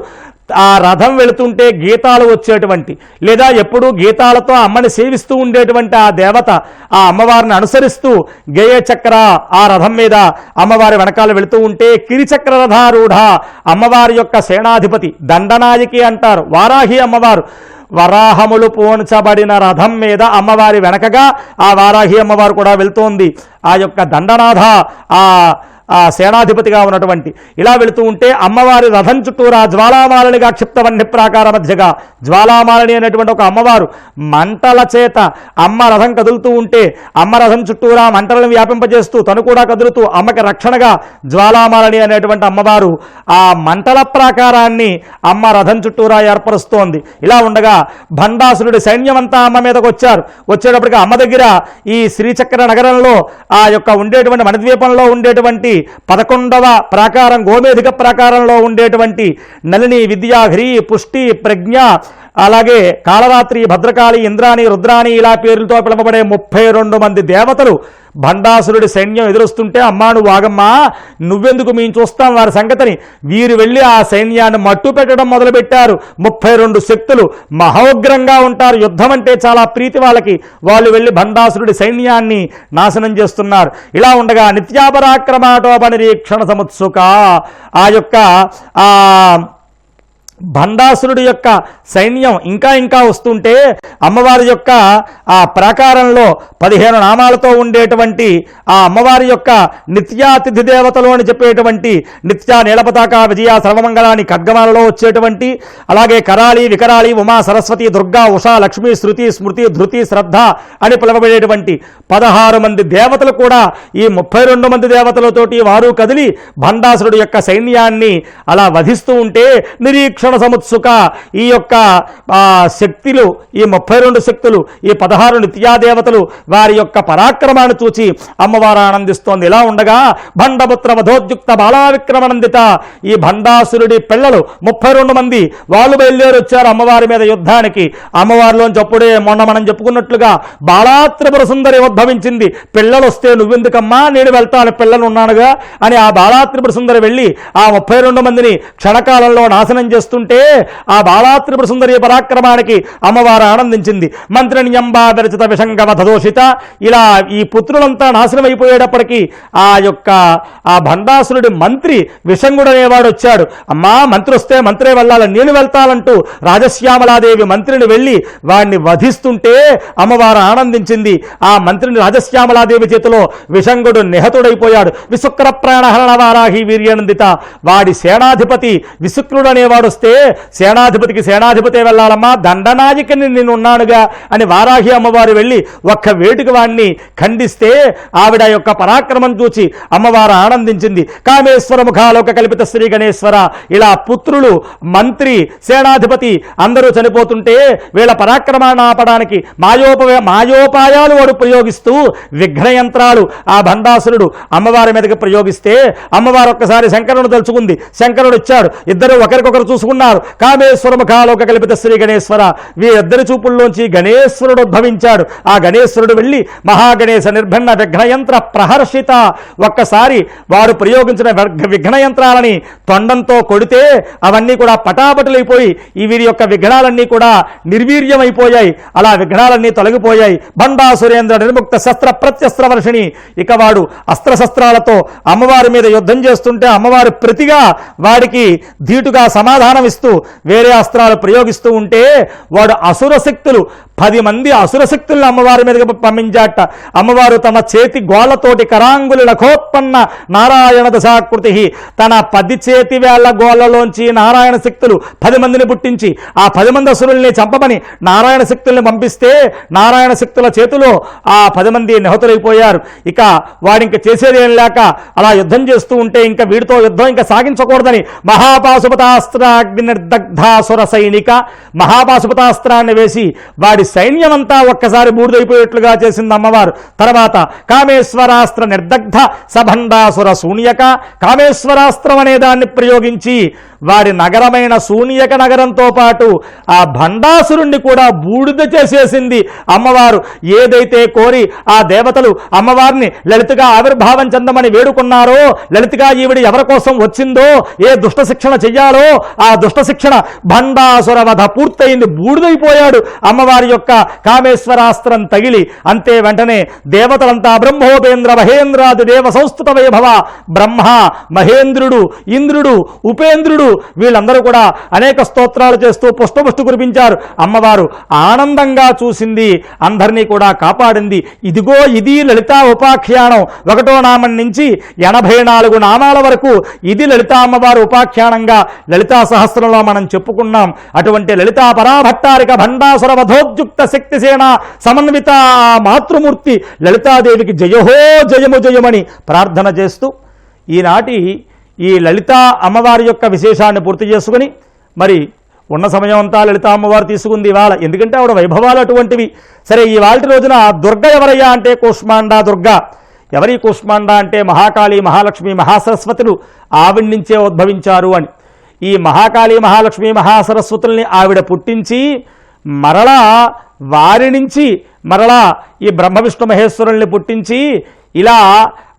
ఆ రథం వెళుతుంటే గీతాలు వచ్చేటువంటి, లేదా ఎప్పుడూ గీతాలతో అమ్మని సేవిస్తూ ఉండేటువంటి ఆ దేవత ఆ అమ్మవారిని అనుసరిస్తూ గేయ చక్ర ఆ రథం మీద అమ్మవారి వెనకాల వెళుతూ ఉంటే కిరిచక్ర రథారూఢ అమ్మవారి యొక్క సేనాధిపతి, దండనాయకి అంటారు వారాహి అమ్మవారు, వరాహములు పోంచబడిన రథం మీద అమ్మవారి వెనకగా ఆ వారాహి అమ్మవారు కూడా వెళ్తోంది. ఆ యొక్క దండనాథ ఆ సేనాధిపతిగా ఉన్నటువంటి ఇలా వెళుతూ ఉంటే అమ్మవారి రథం చుట్టూరా జ్వాలామాలనిగా క్షిప్తవన్య ప్రాకార మధ్యగా జ్వాలామాలని అనేటువంటి ఒక అమ్మవారు మంటల చేత అమ్మ రథం కదులుతూ ఉంటే అమ్మ రథం చుట్టూరా మంటలను వ్యాపింపజేస్తూ తను కూడా కదులుతూ అమ్మకి రక్షణగా జ్వాలామాలని అనేటువంటి అమ్మవారు ఆ మంటల ప్రాకారాన్ని అమ్మ రథం చుట్టూరా ఏర్పరుస్తోంది. ఇలా ఉండగా భండాసురుడి సైన్యమంతా అమ్మ మీదకి వచ్చేటప్పటికి అమ్మ దగ్గర ఈ శ్రీచక్ర నగరంలో ఆ యొక్క ఉండేటువంటి మణిద్వీపంలో ఉండేటువంటి 11వ ప్రాకారం గోమేధిక ప్రాకారంలో ఉండేటువంటి నలిని, విద్యాఘ్రి, పుష్టి, ప్రజ్ఞ, అలాగే కాళరాత్రి, భద్రకాళి, ఇంద్రాణి, రుద్రాణి ఇలా పేర్లతో పిలువబడే 32 మంది దేవతలు భండాసురుడి సైన్యం ఎదురొస్తుంటే అమ్మా నువ్వు ఆగమ్మా, నువ్వెందుకు మేము చూస్తాం వారి సంగతిని. వీరు వెళ్ళి ఆ సైన్యాన్ని మట్టు పెట్టడం మొదలుపెట్టారు. 32 శక్తులు మహోగ్రంగా ఉంటారు. యుద్ధం అంటే చాలా ప్రీతి వాళ్ళకి. వాళ్ళు వెళ్ళి భండాసురుడి సైన్యాన్ని నాశనం చేస్తున్నారు. ఇలా ఉండగా నిత్యాపరాక్రమాటోపనిరీక్షణ సముత్సుక ఆ యొక్క భండాసురుడి యొక్క సైన్యం ఇంకా వస్తుంటే అమ్మవారి యొక్క ఆ ప్రాకారంలో 15 నామాలతో ఉండేటువంటి ఆ అమ్మవారి యొక్క నిత్యాతిథి దేవతలు అని చెప్పేటువంటి నిత్య నీలపతాక విజయ సర్వమంగళాన్ని ఖడ్గమాలలో వచ్చేటువంటి, అలాగే కరాళి, వికరాళి, ఉమా, సరస్వతి, దుర్గా, ఉషా, లక్ష్మి, శృతి, స్మృతి, ధృతి, శ్రద్ధ అని పిలువబడేటువంటి 16 మంది దేవతలు కూడా ఈ 32 మంది దేవతలతోటి వారు కదిలి భండాసురుడి యొక్క సైన్యాన్ని అలా వధిస్తూ ఉంటే నిరీక్షణ సముత్సుక ఈ యొక్క శక్తులు, ఈ 32 శక్తులు, ఈ 16 నిత్యాదేవతలు వారి యొక్క పరాక్రమాన్ని చూచి అమ్మవారు ఆనందిస్తోంది. ఇలా ఉండగా భండపుత్ర వధోద్యుక్త బాలావిక్రమనందిత ఈ భండాసురుడి పిల్లలు 32 మంది వాళ్ళు బయలుదేరి వచ్చారు అమ్మవారి మీద యుద్ధానికి. అమ్మవారిలోంచి అప్పుడే మొన్న మనం చెప్పుకున్నట్లుగా బాలాత్రిపుర సుందరి ఉద్భవించింది. పిల్లలు వస్తే నువ్వెందుకమ్మా, నేను వెళ్తాను, పిల్లలు ఉన్నానుగా అని ఆ బాలాత్రిపుర సుందరి వెళ్ళి ఆ 32 మందిని క్షణకాలంలో నాశనం చేస్తుంటే వధిస్తుంటే ఆ బాలాత్రిపుర సుందరి పరాక్రమానికి అమ్మవారు ఆనందించింది. మంత్రిని యంబా విరచిత విషంగవధదోషిత. ఇలా ఈ పుత్రులంతా నాశనం అయిపోయేటప్పటికీ ఆ భండాసురుడి మంత్రి విషంగుడు అనేవాడు వచ్చాడు. అమ్మా మంత్రి వస్తే మంత్రే వెళ్ళాలి, నేను వెళ్తానంటూ రాజశ్యామలాదేవి మంత్రిని వెళ్ళి వాడిని వధిస్తుంటే అమ్మవారు ఆనందించింది. ఆ మంత్రిని రాజశ్యామలాదేవి చేతిలో విషంగుడు నిహతుడైపోయాడు. విశుక్ర ప్రాణహరణ వారాహి వీర్యనందిత. వాడి సేనాధిపతి విశుక్రుడు అనేవాడు వస్తే సేనాధిపతికి సేనాధిపతే వెళ్ళాలమ్మా, దండనాయకుని నేను ఉన్నానుగా అని వారాహి అమ్మవారు వెళ్ళి ఒక్క వేటుకు వాడిని ఖండిస్తే ఆవిడ యొక్క పరాక్రమం చూచి అమ్మవారు ఆనందించింది. కామేశ్వర ముఖాలోక కల్పిత శ్రీ గణేశ్వర. ఇలా పుత్రులు, మంత్రి, సేనాధిపతి అందరూ చనిపోతుంటే వీళ్ళ పరాక్రమాన్ని ఆపడానికి మాయోపాయాలు వాడు ప్రయోగిస్తూ విఘ్నయంత్రాలు ఆ భండాసురుడు అమ్మవారి మీదకి ప్రయోగిస్తే అమ్మవారు ఒక్కసారి శంకరుడు తలుచుకుంది. శంకరుడు ఇచ్చాడు. ఇద్దరు ఒకరికొకరు చూసుకున్నారు. కామేశ్వర ముఖాలోక కల్పిత శ్రీ గణేశ్వర. వీరిద్దరి చూపుల్లోంచి గణేశ్వరుడు ఉద్భవించాడు. ఆ గణేశ్వరుడు వెళ్ళి మహాగణేశ నిర్భిన్న విఘ్నయంత్ర ప్రహర్షిత. ఒక్కసారి వారు ప్రయోగించిన విఘ్నయంత్రాలని తొండంతో కొడితే అవన్నీ కూడా పటాపటులైపోయి వీరి యొక్క విఘ్నాలన్నీ కూడా నిర్వీర్యమైపోయాయి. అలా విఘ్నాలన్నీ తొలగిపోయాయి. భండాసురేంద్ర నిర్ముక్త శస్త్ర ప్రత్యస్త్ర వర్షిణి. ఇక వాడు అస్త్రశస్త్రాలతో అమ్మవారి మీద యుద్ధం చేస్తుంటే అమ్మవారి ప్రతిగా వాడికి ధీటుగా సమాధానం ఇస్తూ వేరే అస్త్రాలు ప్రయోగిస్తూ ఉంటే వాడు అసుర శక్తులు 10 మంది అసుర శక్తులను అమ్మవారి మీదకి పంపించాట. అమ్మవారు తన చేతి గోళ్లతోటి కరాంగులి లఖోత్పన్న నారాయణ దశాకృతి. తన 10 చేతి వేళ్ల గోళ్లలోంచి నారాయణ శక్తులు 10 మందిని పుట్టించి ఆ 10 మంది అసురుల్ని చంపమని నారాయణ శక్తుల్ని పంపిస్తే నారాయణ శక్తుల చేతిలో ఆ 10 మంది నిహతులైపోయారు. ఇక వాడింక చేసేదేం లేక అలా యుద్ధం చేస్తూ ఉంటే ఇంకా వీడితో యుద్ధం ఇంకా సాగించకూడదని మహాపాశుపతాస్త్రాగ్ని నిర్దగ్ధాసుర సైనిక మహాపాశుపతాస్త్రాన్ని వేసి వాడి సైన్యమంతా ఒక్కసారి బూడిదైపోయేట్లుగా చేసింది అమ్మవారు. తర్వాత కామేశ్వరాస్త్ర నిర్దగ్ధ సభండాసుర శూన్యక. కామేశ్వరాస్త్రం అనే దాన్ని ప్రయోగించి వారి నగరమైన శూన్యక నగరంతో పాటు ఆ భండాసురుణ్ణి కూడా బూడిద చేసేసింది అమ్మవారు. ఏదైతే కోరి ఆ దేవతలు అమ్మవారిని లలితగా ఆవిర్భావం చెందమని వేడుకున్నారో, లలితగా ఈవిడ ఎవరి కోసం వచ్చిందో, ఏ దుష్ట శిక్షణ చెయ్యాలో ఆ దుష్ట శిక్షణ భండాసుర వధ పూర్తయింది. బూడిదైపోయాడు అమ్మవారి యొక్క కామేశ్వరాస్త్రం తగిలి. అంతే వెంటనే దేవతలంతా బ్రహ్మోపేంద్ర మహేంద్రాది దేవ సంస్థుత వైభవ. బ్రహ్మ, మహేంద్రుడు, ఇంద్రుడు, ఉపేంద్రుడు వీళ్ళందరూ కూడా అనేక స్తోత్రాలు చేస్తూ పుష్పపుష్టి కురిపించారు. అమ్మవారు ఆనందంగా చూసింది, అందరినీ కూడా కాపాడింది. ఇదిగో ఇది లలితా ఉపాఖ్యానం. 1వ నామం నుంచి 84 నామాల వరకు ఇది లలితా అమ్మవారు ఉపాఖ్యానంగా లలితా సహస్రంలో మనం చెప్పుకున్నాం. అటువంటి లలితా పరాభట్టారిక భండాసుర వధోద్యుక్త శక్తిసేన సమన్విత మాతృమూర్తి లలితాదేవికి జయహో జయము జయమని ప్రార్థన చేస్తూ ఈనాటి ఈ లలితా అమ్మవారి యొక్క విశేషాన్ని పూర్తి చేసుకుని మరి ఉన్న సమయం అంతా లలితా అమ్మవారు తీసుకుంది ఇవాళ. ఎందుకంటే ఆవిడ వైభవాలు అటువంటివి. సరే, ఇవాళ రోజున దుర్గ ఎవరయ్యా అంటే కూష్మాండా దుర్గ. ఎవరి కూష్మాండా అంటే మహాకాళి, మహాలక్ష్మి, మహాసరస్వతులు ఆవిడ నుంచే ఉద్భవించారు అని. ఈ మహాకాళి, మహాలక్ష్మి, మహాసరస్వతుల్ని ఆవిడ పుట్టించి మరలా వారి నుంచి మరలా ఈ బ్రహ్మ విష్ణు మహేశ్వరుల్ని పుట్టించి ఇలా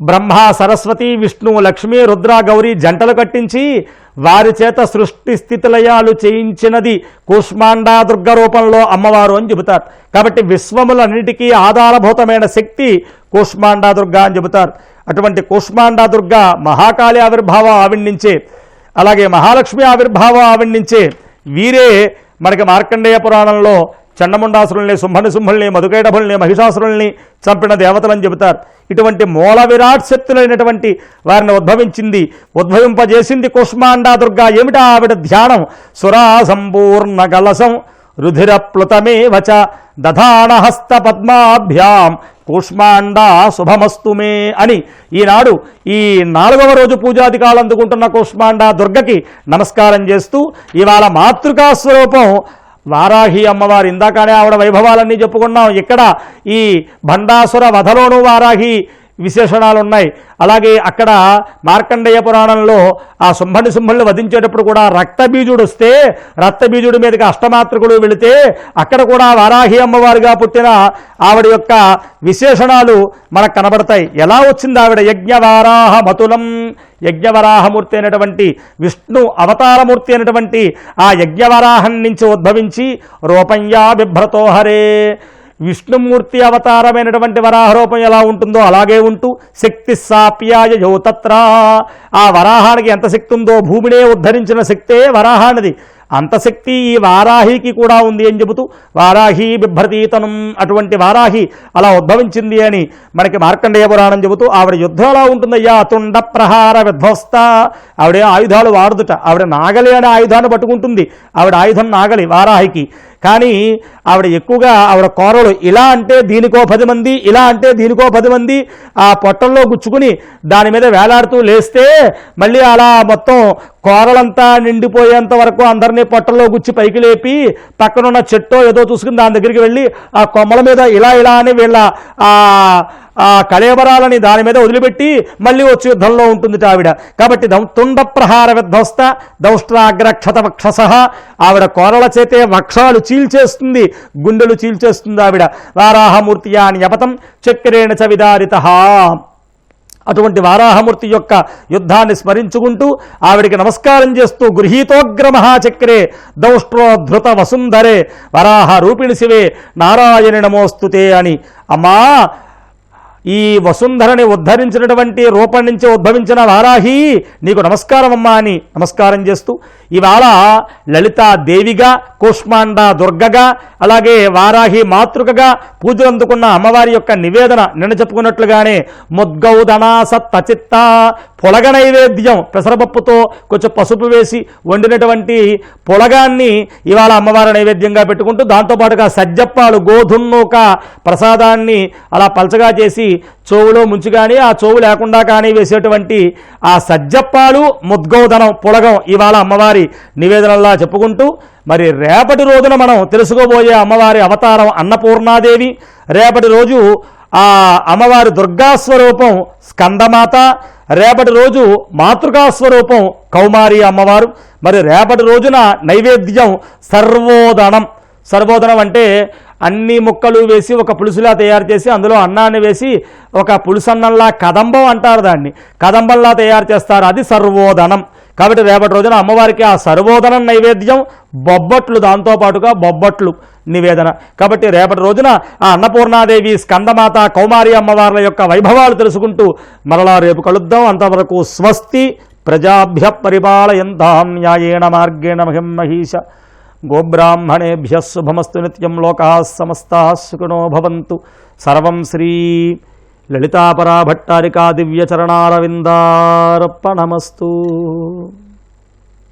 బ్రహ్మ, సరస్వతి, విష్ణు, లక్ష్మి, రుద్ర, గౌరీ జంటలు కట్టించి వారి చేత సృష్టి స్థితిలయాలు చేయించినది కూష్మాండా దుర్గ రూపంలో అమ్మవారు అని చెబుతారు. కాబట్టి విశ్వములన్నిటికీ ఆధారభూతమైన శక్తి కూష్మాండా దుర్గ అని చెబుతారు. అటువంటి కూష్మాండా దుర్గ మహాకాళి ఆవిర్భావం ఆవిడ నుంచే, అలాగే మహాలక్ష్మి ఆవిర్భావం ఆవిడ నుంచే. వీరే మనకి మార్కండేయ పురాణంలో చండముండాసురుల్ని, శుంభుల్ని, మధుకైటభుల్ని, మహిషాసురుల్ని చంపిన దేవతలని చెబుతారు. ఇటువంటి మూల విరాట్ శక్తులైనటువంటి వారిని ఉద్భవింపజేసింది కూష్మాండా దుర్గా. ఏమిటా ఆవిడ ధ్యానం? సురా సంపూర్ణ గలసం రుధిరప్లుతమేవచ దధానహస్త పద్మాభ్యాం కూష్మాండా శుభమస్తుమే అని ఈనాడు ఈ 4వ రోజు పూజాధికాలు అందుకుంటున్న కూష్మాండా దుర్గకి నమస్కారం చేస్తూ ఇవాళ మాతృకా స్వరూపం వారాహి అమ్మవారు. ఇందాకనే ఆవిడ వైభవాలన్నీ చెప్పుకున్నాం. ఇక్కడ ఈ భండాసుర వధలోను వారాహి విశేషణాలు ఉన్నాయి. అలాగే అక్కడ మార్కండేయ పురాణంలో ఆ శుంభుల్ని వధించేటప్పుడు కూడా రక్తబీజుడు వస్తే రక్తబీజుడి మీదకి అష్టమాత్రికుడు వెళితే అక్కడ కూడా వారాహి అమ్మవారిగా పుట్టిన ఆవిడ యొక్క విశేషణాలు మనకు కనబడతాయి. ఎలా వచ్చింది ఆవిడ? యజ్ఞవారాహ మతులం, యజ్ఞవరాహమూర్తి అయినటువంటి విష్ణు అవతారమూర్తి అయినటువంటి ఆ యజ్ఞవరాహం నుంచి ఉద్భవించి రూపంయా బిభ్రతో హరే, విష్ణుమూర్తి అవతారమైనటువంటి వరాహరూపం ఎలా ఉంటుందో అలాగే ఉంటూ శక్తి సాప్యాయ యోతత్ర, ఆ వరాహానికి ఎంత శక్తి ఉందో భూమినే ఉద్ధరించిన శక్తే వరాహానిది, అంత శక్తి ఈ వారాహికి కూడా ఉంది అని చెబుతూ వారాహి బిభ్రతీతనం, అటువంటి వారాహి అలా ఉద్భవించింది అని మనకి మార్కండేయ పురాణం చెబుతూ ఆవిడ యుద్ధం ఎలా ఉంటుందయ్యా, తుండ ప్రహార విధ్వస్త, ఆవిడే ఆయుధాలు వాడుదుట, ఆవిడ నాగలి అనే ఆయుధాన్ని పట్టుకుంటుంది, ఆవిడ ఆయుధం నాగలి వారాహికి. కానీ ఆవిడ ఎక్కువగా ఆవిడ కోరలు ఇలా అంటే దీనికో 10 మంది, ఇలా అంటే దీనికో 10 మంది ఆ పొట్టల్లో గుచ్చుకుని దాని మీద వేలాడుతూ లేస్తే మళ్ళీ అలా మొత్తం కోరలంతా నిండిపోయేంత వరకు అందరినీ పొట్టల్లో గుచ్చి పైకి లేపి పక్కనున్న చెట్టో ఏదో చూసుకుని దాని దగ్గరికి వెళ్ళి ఆ కొమ్మల మీద ఇలా ఇలా అని వీళ్ళ ఆ కళేబరాలని దాని మీద వదిలిపెట్టి మళ్ళీ వచ్చి యుద్ధంలో ఉంటుంది ఆవిడ. కాబట్టి తుండ ప్రహార విధ్వస్త దౌష్ట్రాగ్రక్షత వక్షస, ఆవిడ కోరల చేతే వక్షాలు చీల్చేస్తుంది, గుండెలు చీల్చేస్తుంది ఆవిడ. వారాహమూర్తియా న్యపతం చక్రేణ చ విదారిత, అటువంటి వారాహమూర్తి యొక్క యుద్ధాన్ని స్మరించుకుంటూ ఆవిడికి నమస్కారం చేస్తూ గృహీతోగ్ర మహాచక్రే దౌష్ట్రోద్ధృత వసుంధరే వరాహ రూపిణి శివే నారాయణ నమోస్తుతే అని, అమ్మా ఈ వసుంధరని ఉద్ధరించినటువంటి రూపం నుంచి ఉద్భవించిన వారాహి నీకు నమస్కారం అమ్మా అని నమస్కారం చేస్తూ ఇవాళ లలితా దేవిగా, కూష్మాండ దుర్గగా, అలాగే వారాహి మాతృకగా పూజలు అందుకున్న అమ్మవారి యొక్క నివేదన నిన్న చెప్పుకున్నట్లుగానే ముద్గౌదనా సత్తచిత్త పొలగ నైవేద్యం, పెసరపప్పుతో కొంచెం పసుపు వేసి వండినటువంటి పొలగాన్ని ఇవాళ అమ్మవారి నైవేద్యంగా పెట్టుకుంటూ దాంతోపాటుగా సజ్జప్పాలు గోధున్నూక ప్రసాదాన్ని అలా పలచగా చేసి చోవులో ముంచి కానీ ఆ చోవు లేకుండా కానీ వేసేటువంటి ఆ సజ్జప్పాలు ముద్గౌదనం పొలగం ఇవాళ అమ్మవారి నివేదనలా చెప్పుకుంటూ మరి రేపటి రోజున మనం తెలుసుకోబోయే అమ్మవారి అవతారం అన్నపూర్ణాదేవి. రేపటి రోజు ఆ అమ్మవారి దుర్గాస్వరూపం స్కందమాత, రేపటి రోజు మాతృకాస్వరూపం కౌమారి అమ్మవారు. మరి రేపటి రోజున నైవేద్యం సర్వోదనం. సర్వోదనం అంటే అన్ని ముక్కలు వేసి ఒక పులుసులా తయారు చేసి అందులో అన్నాన్ని వేసి ఒక పులుసన్నంలా కదంబం అంటారు, దాన్ని కదంబంలా తయారు చేస్తారు, అది సర్వోదనం. కాబట్టి రేపటి రోజున అమ్మవారికి ఆ సర్వోదనం నైవేద్యం, బొబ్బట్లు, దాంతోపాటుగా బొబ్బట్లు నివేదన. కాబట్టి రేపటి రోజున ఆ అన్నపూర్ణాదేవి, స్కందమాత, కౌమారి అమ్మవార్ల యొక్క వైభవాలు తెలుసుకుంటూ మరలా రేపు కలుద్దాం. అంతవరకు స్వస్తి ప్రజాభ్య పరిపాలయంతాం న్యాయేణ మార్గేణ మహిం మహీష. గోబ్రాహ్మణేభ్యః శుభమస్తు నిత్యం. లోకాః సమస్తాః సుఖినో భవంతు. సర్వం శ్రీ లలితాపరాభట్టారికా దివ్యచరణారవిందార్పణమస్తు.